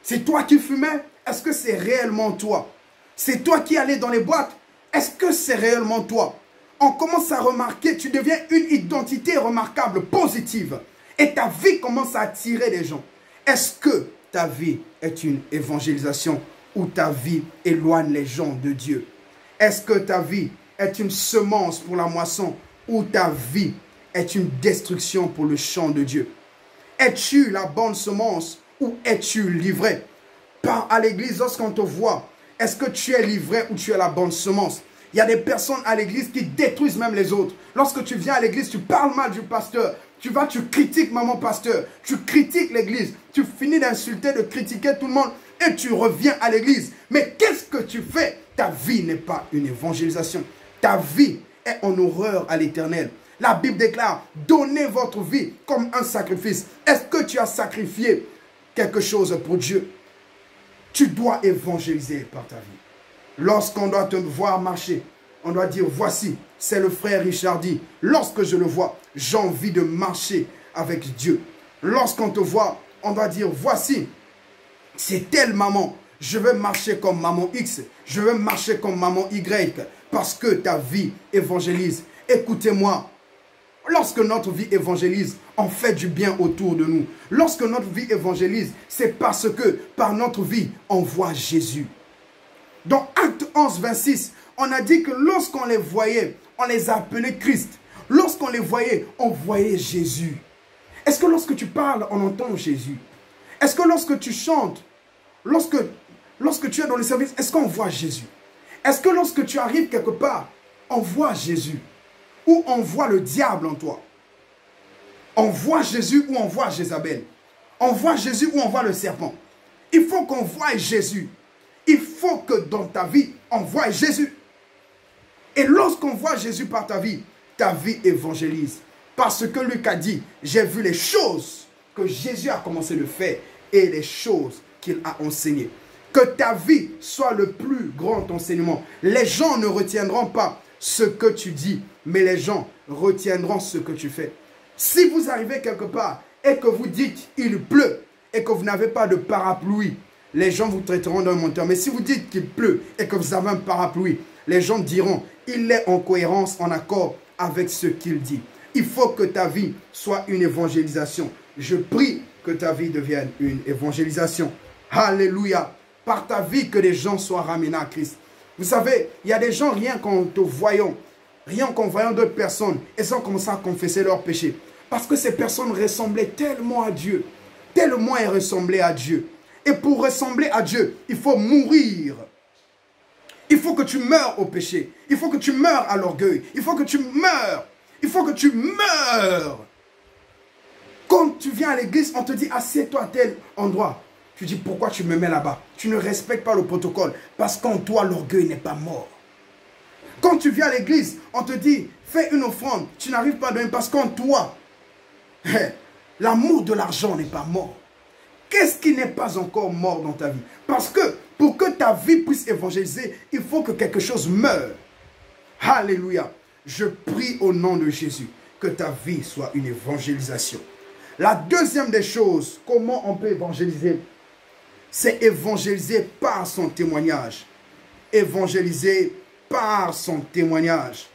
C'est toi qui fumais? Est-ce que c'est réellement toi? C'est toi qui allais dans les boîtes? Est-ce que c'est réellement toi? on commence à remarquer, tu deviens une identité remarquable, positive. Et ta vie commence à attirer les gens. Est-ce que ta vie est une évangélisation ou ta vie éloigne les gens de Dieu? Est-ce que ta vie est une semence pour la moisson ou ta vie est une destruction pour le champ de Dieu? Es-tu la bonne semence ou es-tu livré? À l'église, lorsqu'on te voit, est-ce que tu es livré ou tu es la bonne semence? Il y a des personnes à l'église qui détruisent même les autres. Lorsque tu viens à l'église, tu parles mal du pasteur. Tu critiques maman pasteur. Tu critiques l'église. Tu finis d'insulter, de critiquer tout le monde et tu reviens à l'église. Mais qu'est-ce que tu fais? Ta vie n'est pas une évangélisation. Ta vie est en horreur à l'Éternel. La Bible déclare, donnez votre vie comme un sacrifice. Est-ce que tu as sacrifié quelque chose pour Dieu? Tu dois évangéliser par ta vie. Lorsqu'on doit te voir marcher, on doit dire, voici, c'est le frère Richardy. Lorsque je le vois, j'ai envie de marcher avec Dieu. Lorsqu'on te voit, on doit dire, voici, c'est telle maman. Je veux marcher comme maman X. Je veux marcher comme maman Y. Parce que ta vie évangélise. Écoutez-moi. Lorsque notre vie évangélise, on fait du bien autour de nous. Lorsque notre vie évangélise, c'est parce que par notre vie, on voit Jésus. Dans Acte 11, 26, on a dit que lorsqu'on les voyait, on les appelait Christ. Lorsqu'on les voyait, on voyait Jésus. Est-ce que lorsque tu parles, on entend Jésus? Est-ce que lorsque tu chantes, lorsque tu es dans le service, est-ce qu'on voit Jésus? Est-ce que lorsque tu arrives quelque part, on voit Jésus? Ou on voit le diable en toi? On voit Jésus ou on voit Jézabel? On voit Jésus ou on voit le serpent? Il faut qu'on voie Jésus. Il faut que dans ta vie, on voie Jésus. Et lorsqu'on voit Jésus par ta vie évangélise. Parce que Luc a dit, j'ai vu les choses que Jésus a commencé de faire et les choses qu'il a enseignées. Que ta vie soit le plus grand enseignement. Les gens ne retiendront pas ce que tu dis, mais les gens retiendront ce que tu fais. Si vous arrivez quelque part et que vous dites il pleut et que vous n'avez pas de parapluie, les gens vous traiteront d'un menteur. Mais si vous dites qu'il pleut et que vous avez un parapluie, les gens diront il est en cohérence, en accord avec ce qu'il dit. Il faut que ta vie soit une évangélisation. Je prie que ta vie devienne une évangélisation. Alléluia. Par ta vie, que les gens soient ramenés à Christ. Vous savez, il y a des gens, rien qu'en te voyant, rien qu'en voyant d'autres personnes, ils ont commencé à confesser leurs péchés. Parce que ces personnes ressemblaient tellement à Dieu. Tellement elles ressemblaient à Dieu. Et pour ressembler à Dieu, il faut mourir. Il faut que tu meurs au péché. Il faut que tu meurs à l'orgueil. Il faut que tu meurs. Il faut que tu meurs. Quand tu viens à l'église, on te dit assieds-toi à tel endroit. Tu dis pourquoi tu me mets là-bas? Tu ne respectes pas le protocole. Parce qu'en toi, l'orgueil n'est pas mort. Quand tu viens à l'église, on te dit fais une offrande. Tu n'arrives pas à donner parce qu'en toi, l'amour de l'argent n'est pas mort. Qu'est-ce qui n'est pas encore mort dans ta vie? Parce que pour que ta vie puisse évangéliser, il faut que quelque chose meure. Alléluia. Je prie au nom de Jésus que ta vie soit une évangélisation. La deuxième des choses, comment on peut évangéliser? C'est évangéliser par son témoignage. Évangéliser par son témoignage.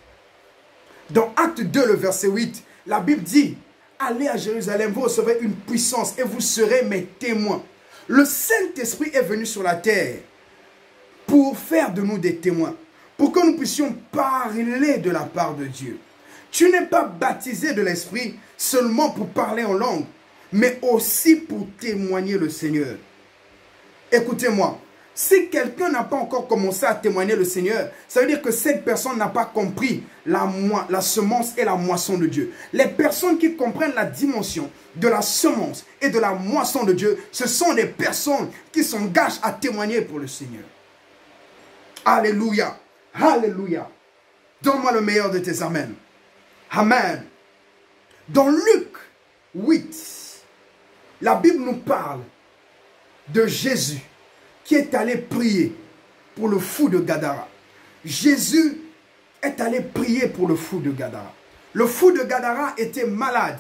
Dans Acte 2, le verset 8, la Bible dit, allez à Jérusalem, vous recevrez une puissance et vous serez mes témoins. Le Saint-Esprit est venu sur la terre pour faire de nous des témoins, pour que nous puissions parler de la part de Dieu. Tu n'es pas baptisé de l'Esprit seulement pour parler en langue, mais aussi pour témoigner le Seigneur. Écoutez-moi, si quelqu'un n'a pas encore commencé à témoigner le Seigneur, ça veut dire que cette personne n'a pas compris la semence et la moisson de Dieu. Les personnes qui comprennent la dimension de la semence et de la moisson de Dieu, ce sont des personnes qui s'engagent à témoigner pour le Seigneur. Alléluia. Alléluia. Donne-moi le meilleur de tes amens. Amen. Dans Luc 8, la Bible nous parle de Jésus qui est allé prier pour le fou de Gadara. Jésus est allé prier pour le fou de Gadara. Le fou de Gadara était malade.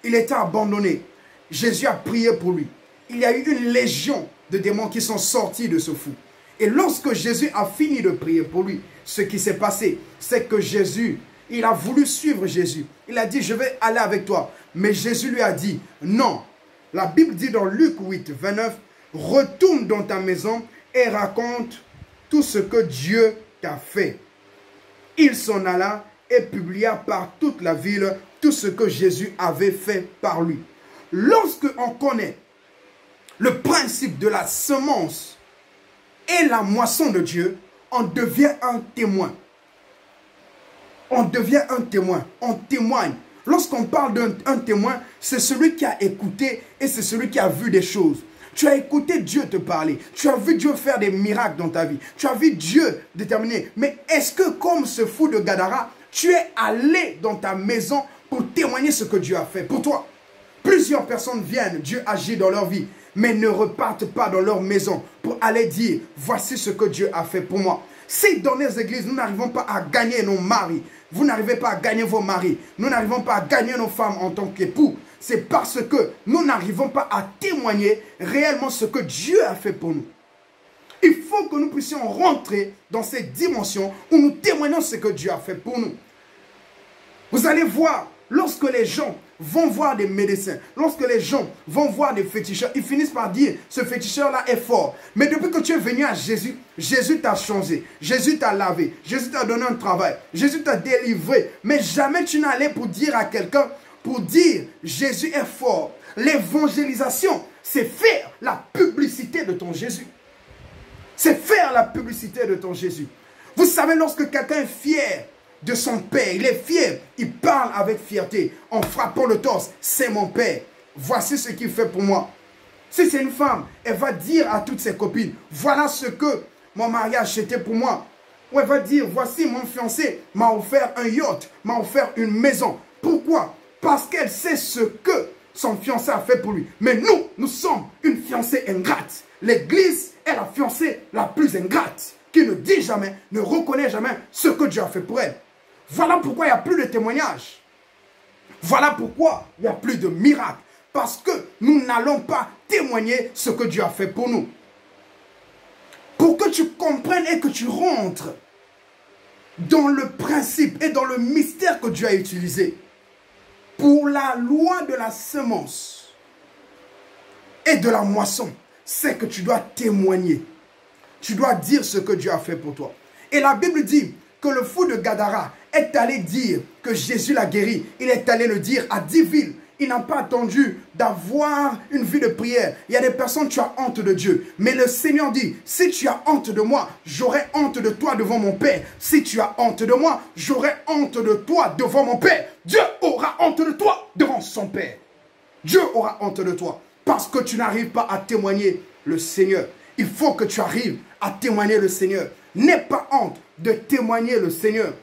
Il était abandonné. Jésus a prié pour lui. Il y a eu une légion de démons qui sont sortis de ce fou. Et lorsque Jésus a fini de prier pour lui, ce qui s'est passé, c'est que Jésus Il a voulu suivre Jésus. Il a dit, je vais aller avec toi. Mais Jésus lui a dit, non. La Bible dit dans Luc 8, 29, retourne dans ta maison et raconte tout ce que Dieu t'a fait. Il s'en alla et publia par toute la ville tout ce que Jésus avait fait par lui. Lorsque on connaît le principe de la semence et la moisson de Dieu, on devient un témoin. On devient un témoin. On témoigne. Lorsqu'on parle d'un témoin, c'est celui qui a écouté et c'est celui qui a vu des choses. Tu as écouté Dieu te parler. Tu as vu Dieu faire des miracles dans ta vie. Tu as vu Dieu déterminer. Mais est-ce que comme ce fou de Gadara, tu es allé dans ta maison pour témoigner ce que Dieu a fait pour toi? Plusieurs personnes viennent, Dieu agit dans leur vie, mais ne repartent pas dans leur maison pour aller dire, voici ce que Dieu a fait pour moi. Si dans les églises, nous n'arrivons pas à gagner nos maris, vous n'arrivez pas à gagner vos maris, nous n'arrivons pas à gagner nos femmes en tant qu'époux, c'est parce que nous n'arrivons pas à témoigner réellement ce que Dieu a fait pour nous. Il faut que nous puissions rentrer dans cette dimension où nous témoignons ce que Dieu a fait pour nous. Vous allez voir, lorsque les gens vont voir des médecins, lorsque les gens vont voir des féticheurs, ils finissent par dire, ce féticheur-là est fort. Mais depuis que tu es venu à Jésus, Jésus t'a changé, Jésus t'a lavé, Jésus t'a donné un travail, Jésus t'a délivré. Mais jamais tu n'es allé pour dire à quelqu'un, pour dire, Jésus est fort. L'évangélisation, c'est faire la publicité de ton Jésus. C'est faire la publicité de ton Jésus. Vous savez, lorsque quelqu'un est fier de son père, il est fier, il parle avec fierté, en frappant le torse, c'est mon père, voici ce qu'il fait pour moi. Si c'est une femme, elle va dire à toutes ses copines, voilà ce que mon mariage était pour moi. Ou elle va dire, voici mon fiancé m'a offert un yacht, m'a offert une maison. Pourquoi? Parce qu'elle sait ce que son fiancé a fait pour lui. Mais nous sommes une fiancée ingrate. L'église est la fiancée la plus ingrate, qui ne dit jamais, ne reconnaît jamais ce que Dieu a fait pour elle. Voilà pourquoi il n'y a plus de témoignages. Voilà pourquoi il n'y a plus de miracles. Parce que nous n'allons pas témoigner ce que Dieu a fait pour nous. Pour que tu comprennes et que tu rentres dans le principe et dans le mystère que Dieu a utilisé pour la loi de la semence et de la moisson, c'est que tu dois témoigner. Tu dois dire ce que Dieu a fait pour toi. Et la Bible dit que le fou de Gadara est allé dire que Jésus l'a guéri. Il est allé le dire à 10 villes. Il n'a pas attendu d'avoir une vie de prière. Il y a des personnes, tu as honte de Dieu. Mais le Seigneur dit, si tu as honte de moi, j'aurai honte de toi devant mon Père. Si tu as honte de moi, j'aurai honte de toi devant mon Père. Dieu aura honte de toi devant son Père. Dieu aura honte de toi parce que tu n'arrives pas à témoigner le Seigneur. Il faut que tu arrives à témoigner le Seigneur. N'aie pas honte de témoigner le Seigneur.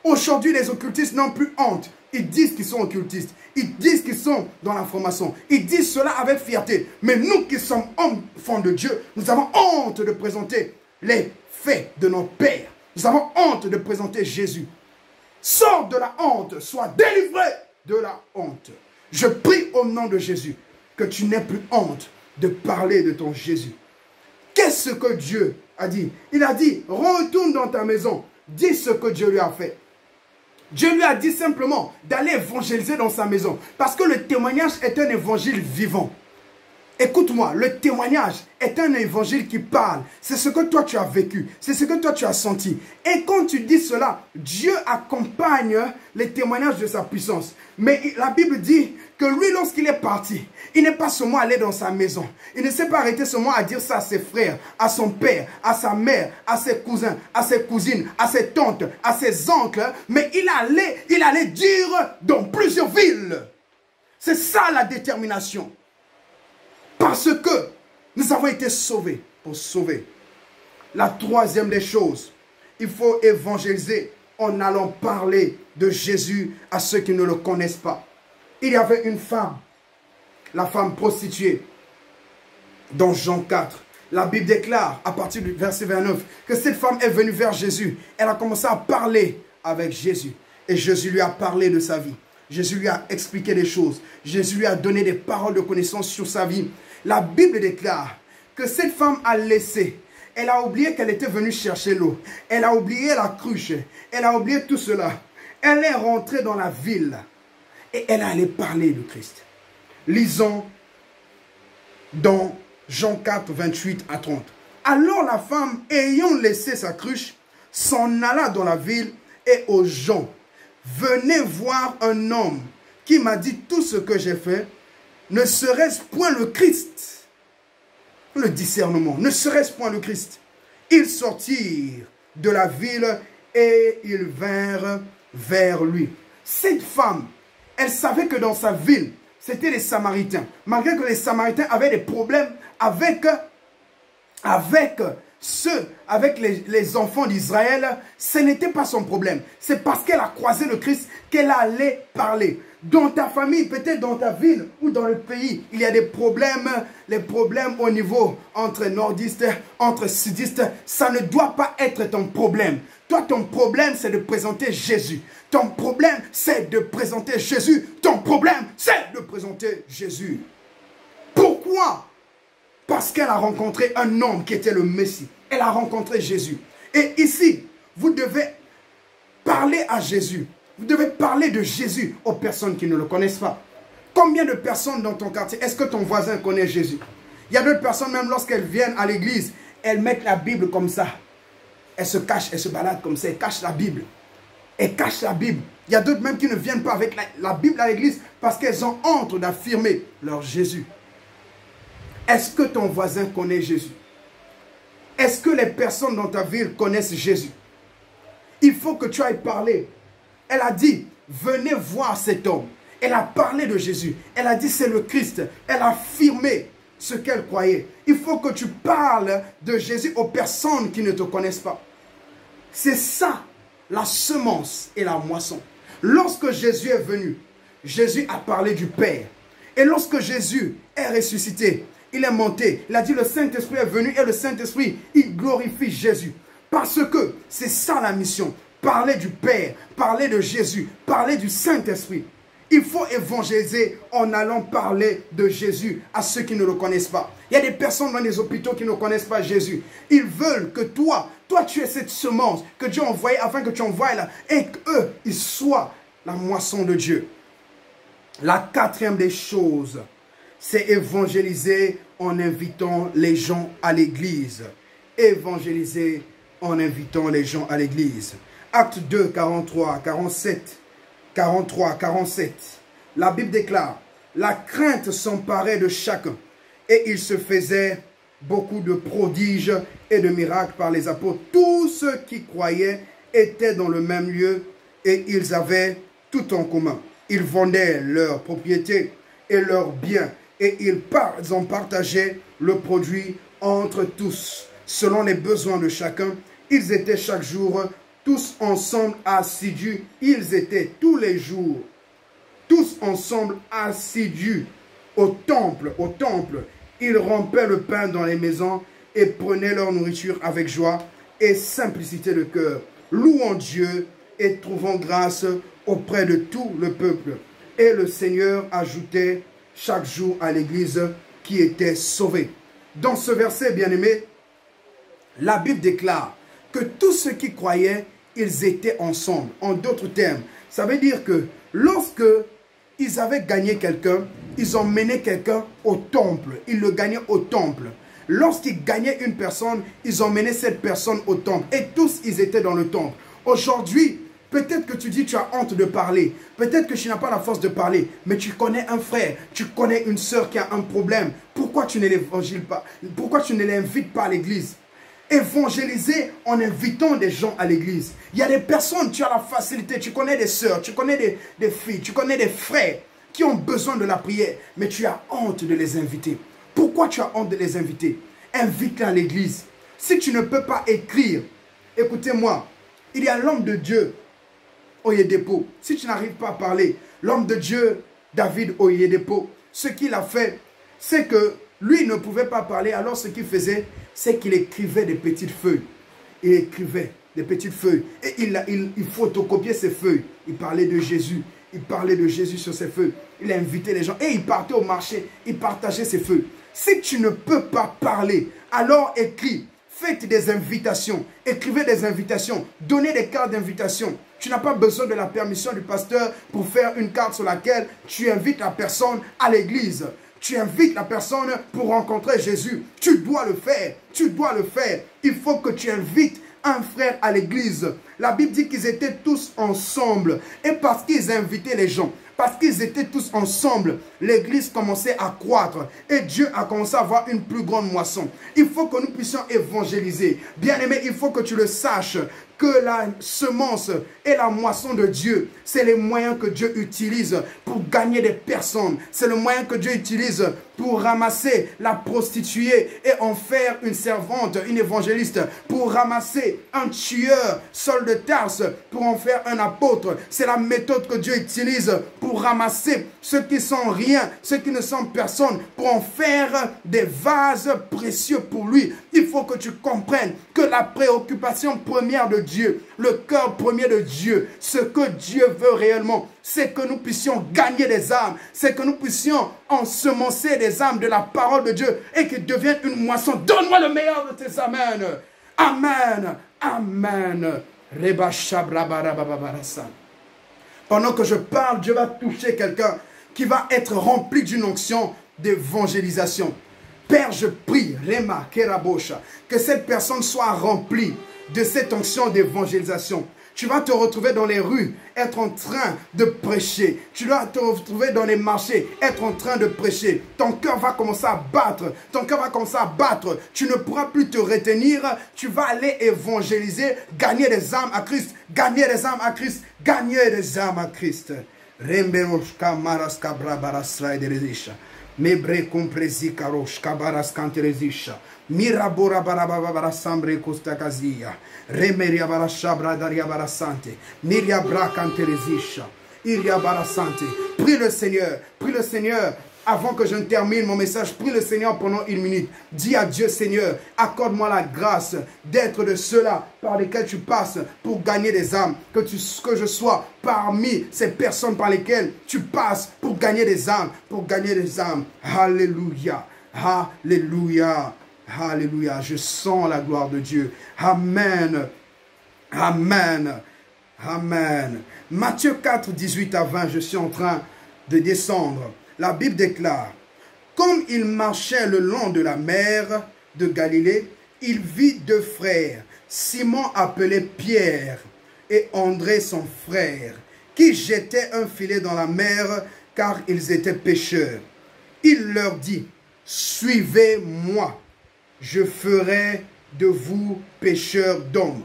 Aujourd'hui, les occultistes n'ont plus honte. Ils disent qu'ils sont occultistes. Ils disent qu'ils sont dans l'information. Ils disent cela avec fierté. Mais nous qui sommes enfants de Dieu, nous avons honte de présenter les faits de notre Père. Nous avons honte de présenter Jésus. Sors de la honte, sois délivré de la honte. Je prie au nom de Jésus que tu n'aies plus honte de parler de ton Jésus. Qu'est-ce que Dieu a dit? Il a dit, retourne dans ta maison, dis ce que Dieu lui a fait. Dieu lui a dit simplement d'aller évangéliser dans sa maison. Parce que le témoignage est un évangile vivant. Écoute-moi, le témoignage est un évangile qui parle. C'est ce que toi tu as vécu. C'est ce que toi tu as senti. Et quand tu dis cela, Dieu accompagne les témoignages de sa puissance. Mais la Bible dit que lui, lorsqu'il est parti, il n'est pas seulement allé dans sa maison. Il ne s'est pas arrêté seulement à dire ça à ses frères, à son père, à sa mère, à ses cousins, à ses cousines, à ses tantes, à ses oncles. Mais il allait dire dans plusieurs villes. C'est ça la détermination. Parce que nous avons été sauvés pour sauver. La troisième des choses, il faut évangéliser en allant parler de Jésus à ceux qui ne le connaissent pas. Il y avait une femme, la femme prostituée, dans Jean 4. La Bible déclare à partir du verset 29 que cette femme est venue vers Jésus. Elle a commencé à parler avec Jésus. Et Jésus lui a parlé de sa vie. Jésus lui a expliqué des choses. Jésus lui a donné des paroles de connaissance sur sa vie. La Bible déclare que cette femme a laissé. Elle a oublié qu'elle était venue chercher l'eau. Elle a oublié la cruche. Elle a oublié tout cela. Elle est rentrée dans la ville et elle allait parler de Christ. Lisons dans Jean 4, 28 à 30. Alors la femme, ayant laissé sa cruche, s'en alla dans la ville et aux gens. Venez voir un homme qui m'a dit tout ce que j'ai fait. Ne serait-ce point le Christ? Le discernement, ne serait-ce point le Christ? Ils sortirent de la ville et ils vinrent vers lui. Cette femme, elle savait que dans sa ville, c'était les Samaritains. Malgré que les Samaritains avaient des problèmes avec les enfants d'Israël, ce n'était pas son problème. C'est parce qu'elle a croisé le Christ qu'elle allait parler. Dans ta famille, peut-être dans ta ville ou dans le pays, il y a des problèmes, les problèmes au niveau entre nordistes, entre sudistes, ça ne doit pas être ton problème. Toi, ton problème, c'est de présenter Jésus. Ton problème, c'est de présenter Jésus. Ton problème, c'est de présenter Jésus. Pourquoi? Parce qu'elle a rencontré un homme qui était le Messie. Elle a rencontré Jésus. Et ici, vous devez parler à Jésus. Vous devez parler de Jésus aux personnes qui ne le connaissent pas. Combien de personnes dans ton quartier, est-ce que ton voisin connaît Jésus? Il y a d'autres personnes, même lorsqu'elles viennent à l'église, elles mettent la Bible comme ça. Elles se cachent, elles se baladent comme ça, elles cachent la Bible. Elles cachent la Bible. Il y a d'autres même qui ne viennent pas avec la Bible à l'église parce qu'elles ont honte d'affirmer leur Jésus. Est-ce que ton voisin connaît Jésus? Est-ce que les personnes dans ta ville connaissent Jésus? Il faut que tu ailles parler. Elle a dit, venez voir cet homme. Elle a parlé de Jésus. Elle a dit, c'est le Christ. Elle a affirmé ce qu'elle croyait. Il faut que tu parles de Jésus aux personnes qui ne te connaissent pas. C'est ça, la semence et la moisson. Lorsque Jésus est venu, Jésus a parlé du Père. Et lorsque Jésus est ressuscité, il est monté. Il a dit, le Saint-Esprit est venu et le Saint-Esprit, il glorifie Jésus. Parce que c'est ça la mission. Parler du Père, parler de Jésus, parler du Saint-Esprit. Il faut évangéliser en allant parler de Jésus à ceux qui ne le connaissent pas. Il y a des personnes dans les hôpitaux qui ne connaissent pas Jésus. Ils veulent que toi tu aies cette semence que Dieu a envoyée afin que tu envoies là et qu'eux, ils soient la moisson de Dieu. La quatrième des choses, c'est évangéliser en invitant les gens à l'église. Évangéliser en invitant les gens à l'église. Acte 2, 43, 47. 43, 47. La Bible déclare, la crainte s'emparait de chacun et il se faisait beaucoup de prodiges et de miracles par les apôtres. Tous ceux qui croyaient étaient dans le même lieu et ils avaient tout en commun. Ils vendaient leurs propriétés et leurs biens et ils en partageaient le produit entre tous. Selon les besoins de chacun, ils étaient chaque jour tous ensemble assidus. Ils étaient tous les jours, tous ensemble assidus au temple. Ils rompaient le pain dans les maisons et prenaient leur nourriture avec joie et simplicité de cœur, louant Dieu et trouvant grâce auprès de tout le peuple. Et le Seigneur ajoutait chaque jour à l'église qui était sauvée. Dans ce verset, bien-aimé, la Bible déclare que tous ceux qui croyaient, ils étaient ensemble. En d'autres termes, ça veut dire que lorsque ils avaient gagné quelqu'un, ils ont mené quelqu'un au temple. Ils le gagnaient au temple. Lorsqu'ils gagnaient une personne, ils ont mené cette personne au temple. Et tous, ils étaient dans le temple. Aujourd'hui, peut-être que tu dis tu as honte de parler. Peut-être que tu n'as pas la force de parler. Mais tu connais un frère, tu connais une sœur qui a un problème. Pourquoi tu ne l'évangiles pas? Pourquoi tu ne l'invites pas à l'église? Évangéliser en invitant des gens à l'église. Il y a des personnes, tu as la facilité, tu connais des sœurs, tu connais des filles, tu connais des frères qui ont besoin de la prière, mais tu as honte de les inviter. Pourquoi tu as honte de les inviter? Invite-les à l'église. Si tu ne peux pas écrire, écoutez-moi, il y a l'homme de Dieu, Oyedepo. Si tu n'arrives pas à parler, l'homme de Dieu, David Oyedepo, ce qu'il a fait, c'est que lui ne pouvait pas parler, alors ce qu'il faisait, c'est qu'il écrivait des petites feuilles. Il écrivait des petites feuilles. Et il photocopiait ces feuilles. Il parlait de Jésus. Il parlait de Jésus sur ces feuilles. Il invitait les gens. Et il partait au marché. Il partageait ces feuilles. Si tu ne peux pas parler, alors écris. Faites des invitations. Écrivez des invitations. Donnez des cartes d'invitation. Tu n'as pas besoin de la permission du pasteur pour faire une carte sur laquelle tu invites la personne à l'église. Tu invites la personne pour rencontrer Jésus. Tu dois le faire. Tu dois le faire. Il faut que tu invites un frère à l'église. La Bible dit qu'ils étaient tous ensemble. Et parce qu'ils invitaient les gens, parce qu'ils étaient tous ensemble, l'église commençait à croître. Et Dieu a commencé à avoir une plus grande moisson. Il faut que nous puissions évangéliser. Bien-aimé, il faut que tu le saches, que la semence et la moisson de Dieu, c'est les moyens que Dieu utilise pour gagner des personnes. C'est le moyen que Dieu utilise pour ramasser la prostituée et en faire une servante, une évangéliste, pour ramasser un tueur, Saul de Tarse, pour en faire un apôtre. C'est la méthode que Dieu utilise pour ramasser ceux qui sont rien, ceux qui ne sont personne, pour en faire des vases précieux pour lui. Il faut que tu comprennes que la préoccupation première de Dieu, le cœur premier de Dieu, ce que Dieu veut réellement, c'est que nous puissions gagner des âmes, c'est que nous puissions ensemencer des âmes de la parole de Dieu et qu'ils deviennent une moisson. Donne-moi le meilleur de tes amens. Amen. Amen. Pendant que je parle, Dieu va toucher quelqu'un qui va être rempli d'une onction d'évangélisation. Père, je prie, Rema, Kerabosha, que cette personne soit remplie de cette onction d'évangélisation. Tu vas te retrouver dans les rues, être en train de prêcher. Tu vas te retrouver dans les marchés, être en train de prêcher. Ton cœur va commencer à battre. Ton cœur va commencer à battre. Tu ne pourras plus te retenir. Tu vas aller évangéliser, gagner des âmes à Christ. Gagner des âmes à Christ. Gagner des âmes à Christ. Remberoshka maraska brabarasra ederezisha. Mebre compresi karosh kabaras kanterezisha. Mirabora barabara sambre kostakazia. Remeria barashabra daria barasante. Miria brakanterezisha. Iria barasante. Prie le Seigneur avant que je ne termine mon message. Prie le Seigneur pendant une minute. Dis à Dieu, Seigneur, accorde-moi la grâce d'être de ceux-là par lesquels tu passes pour gagner des âmes. Que je sois parmi ces personnes par lesquelles tu passes pour gagner des âmes. Pour gagner des âmes. Alléluia. Alléluia. Alléluia. Je sens la gloire de Dieu. Amen. Amen. Amen. Matthieu 4, 18 à 20. Je suis en train de descendre. La Bible déclare, comme il marchait le long de la mer de Galilée, il vit deux frères, Simon appelé Pierre et André son frère, qui jetaient un filet dans la mer car ils étaient pêcheurs. Il leur dit, suivez-moi, je ferai de vous pêcheurs d'hommes.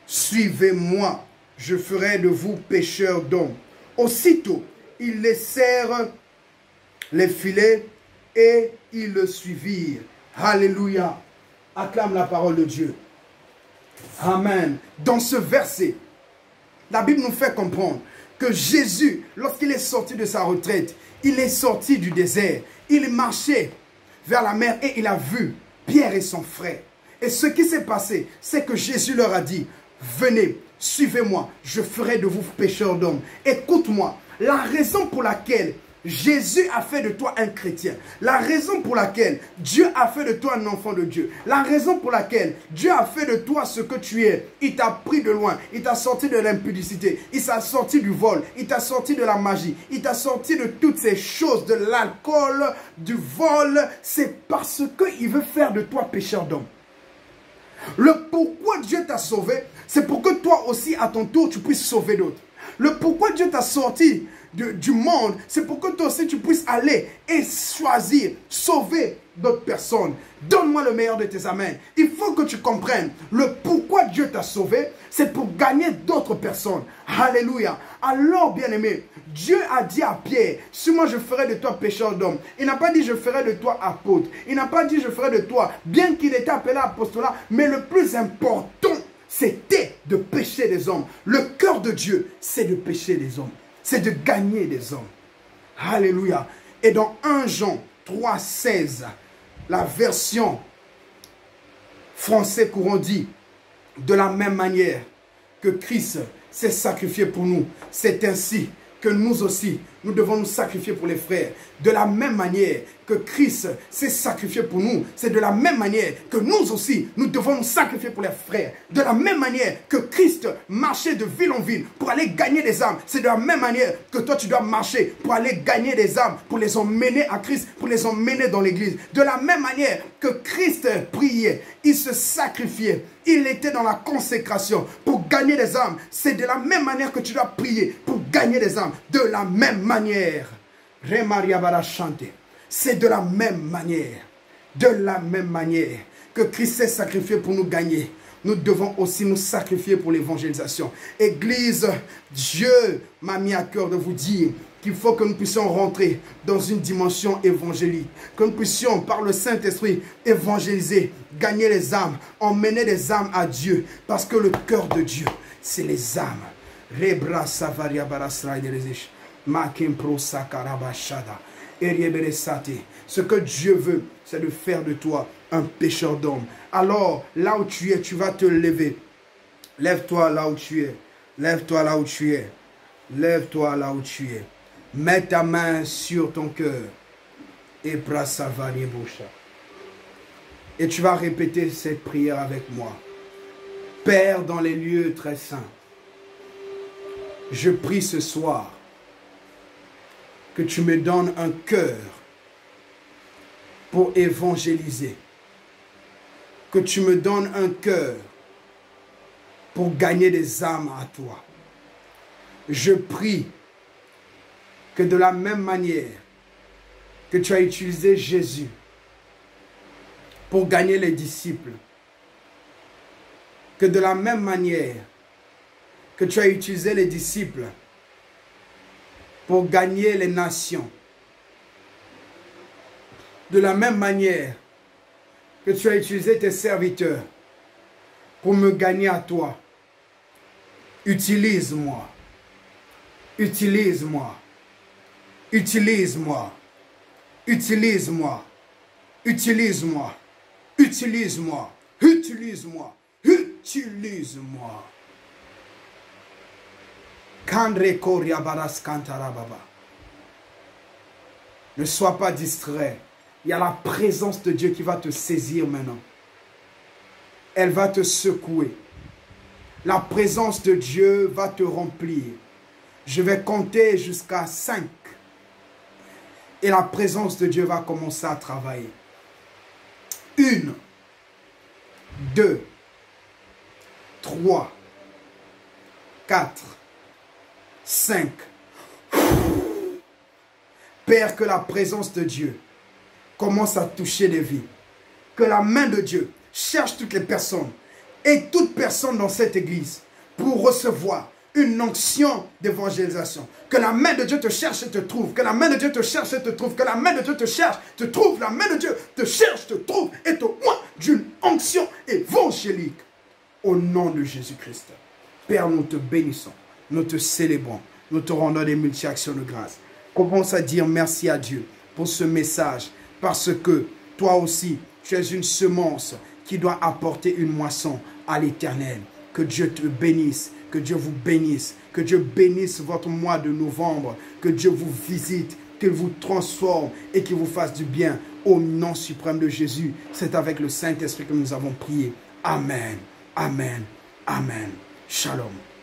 Suivez-moi, je ferai de vous pêcheurs d'hommes. Aussitôt, ils laissèrent les filets et ils le suivirent. Alléluia. Acclame la parole de Dieu. Amen. Dans ce verset, la Bible nous fait comprendre que Jésus, lorsqu'il est sorti de sa retraite, il est sorti du désert. Il marchait vers la mer et il a vu Pierre et son frère. Et ce qui s'est passé, c'est que Jésus leur a dit, venez, suivez-moi, je ferai de vous pêcheurs d'hommes. Écoute-moi, la raison pour laquelle Jésus a fait de toi un chrétien. La raison pour laquelle Dieu a fait de toi un enfant de Dieu. La raison pour laquelle Dieu a fait de toi ce que tu es. Il t'a pris de loin. Il t'a sorti de l'impudicité. Il t'a sorti du vol. Il t'a sorti de la magie. Il t'a sorti de toutes ces choses, de l'alcool, du vol. C'est parce qu'il veut faire de toi pécheur d'homme. Le pourquoi Dieu t'a sauvé, c'est pour que toi aussi, à ton tour, tu puisses sauver d'autres. Le pourquoi Dieu t'a sorti du monde, c'est pour que toi aussi tu puisses aller et choisir, sauver d'autres personnes. Donne-moi le meilleur de tes amens. Il faut que tu comprennes le pourquoi Dieu t'a sauvé, c'est pour gagner d'autres personnes. Alléluia. Alors, bien-aimé, Dieu a dit à Pierre, si moi je ferai de toi pécheur d'hommes. Il n'a pas dit je ferai de toi apôtre. Il n'a pas dit je ferai de toi, bien qu'il était appelé apostolat, mais le plus important, c'était de pécher des hommes. Le cœur de Dieu, c'est de pécher des hommes. C'est de gagner des hommes. Alléluia. Et dans 1 Jean 3,16, la version français courant dit, de la même manière que Christ s'est sacrifié pour nous, c'est ainsi que nous aussi, nous devons nous sacrifier pour les frères. De la même manière que Christ s'est sacrifié pour nous, c'est de la même manière que nous aussi, nous devons nous sacrifier pour les frères. De la même manière que Christ marchait de ville en ville pour aller gagner des âmes, c'est de la même manière que toi tu dois marcher pour aller gagner des âmes, pour les emmener à Christ, pour les emmener dans l'église. De la même manière que Christ priait, il se sacrifiait, il était dans la consécration pour gagner des âmes. C'est de la même manière que tu dois prier pour gagner des âmes. De la même manière. C'est de la même manière que Christ s'est sacrifié pour nous gagner. Nous devons aussi nous sacrifier pour l'évangélisation. Église, Dieu m'a mis à cœur de vous dire qu'il faut que nous puissions rentrer dans une dimension évangélique. Que nous puissions, par le Saint-Esprit, évangéliser, gagner les âmes, emmener les âmes à Dieu. Parce que le cœur de Dieu, c'est les âmes. Ce que Dieu veut, c'est de faire de toi un pécheur d'homme. Alors, là où tu es, tu vas te lever. Lève-toi là où tu es. Lève-toi là où tu es. Lève-toi là où tu es. Mets ta main sur ton cœur. Et tu vas répéter cette prière avec moi. Père dans les lieux très saints, je prie ce soir que tu me donnes un cœur pour évangéliser. Que tu me donnes un cœur pour gagner des âmes à toi. Je prie que de la même manière que tu as utilisé Jésus pour gagner les disciples, que de la même manière que tu as utilisé les disciples pour gagner les nations, de la même manière que tu as utilisé tes serviteurs pour me gagner à toi, utilise-moi, utilise-moi, utilise-moi, utilise-moi, utilise-moi, utilise-moi, utilise-moi, utilise-moi. Ne sois pas distrait. Il y a la présence de Dieu qui va te saisir maintenant. Elle va te secouer. La présence de Dieu va te remplir. Je vais compter jusqu'à 5. Et la présence de Dieu va commencer à travailler. 1, 2, 3, 4, 5. Père, que la présence de Dieu commence à toucher les vies. Que la main de Dieu cherche toutes les personnes et toute personne dans cette église pour recevoir une onction d'évangélisation. Que la main de Dieu te cherche et te trouve. Que la main de Dieu te cherche et te trouve. Que la main de Dieu te cherche, te trouve. La main de Dieu te cherche, te trouve et te oint d'une onction évangélique. Au nom de Jésus-Christ. Père, nous te bénissons. Nous te célébrons. Nous te rendons des multi-actions de grâce. Commence à dire merci à Dieu pour ce message. Parce que toi aussi, tu es une semence qui doit apporter une moisson à l'Éternel. Que Dieu te bénisse. Que Dieu vous bénisse. Que Dieu bénisse votre mois de novembre. Que Dieu vous visite. Qu'il vous transforme et qu'il vous fasse du bien. Au nom suprême de Jésus. C'est avec le Saint-Esprit que nous avons prié. Amen. Amen. Amen. Shalom.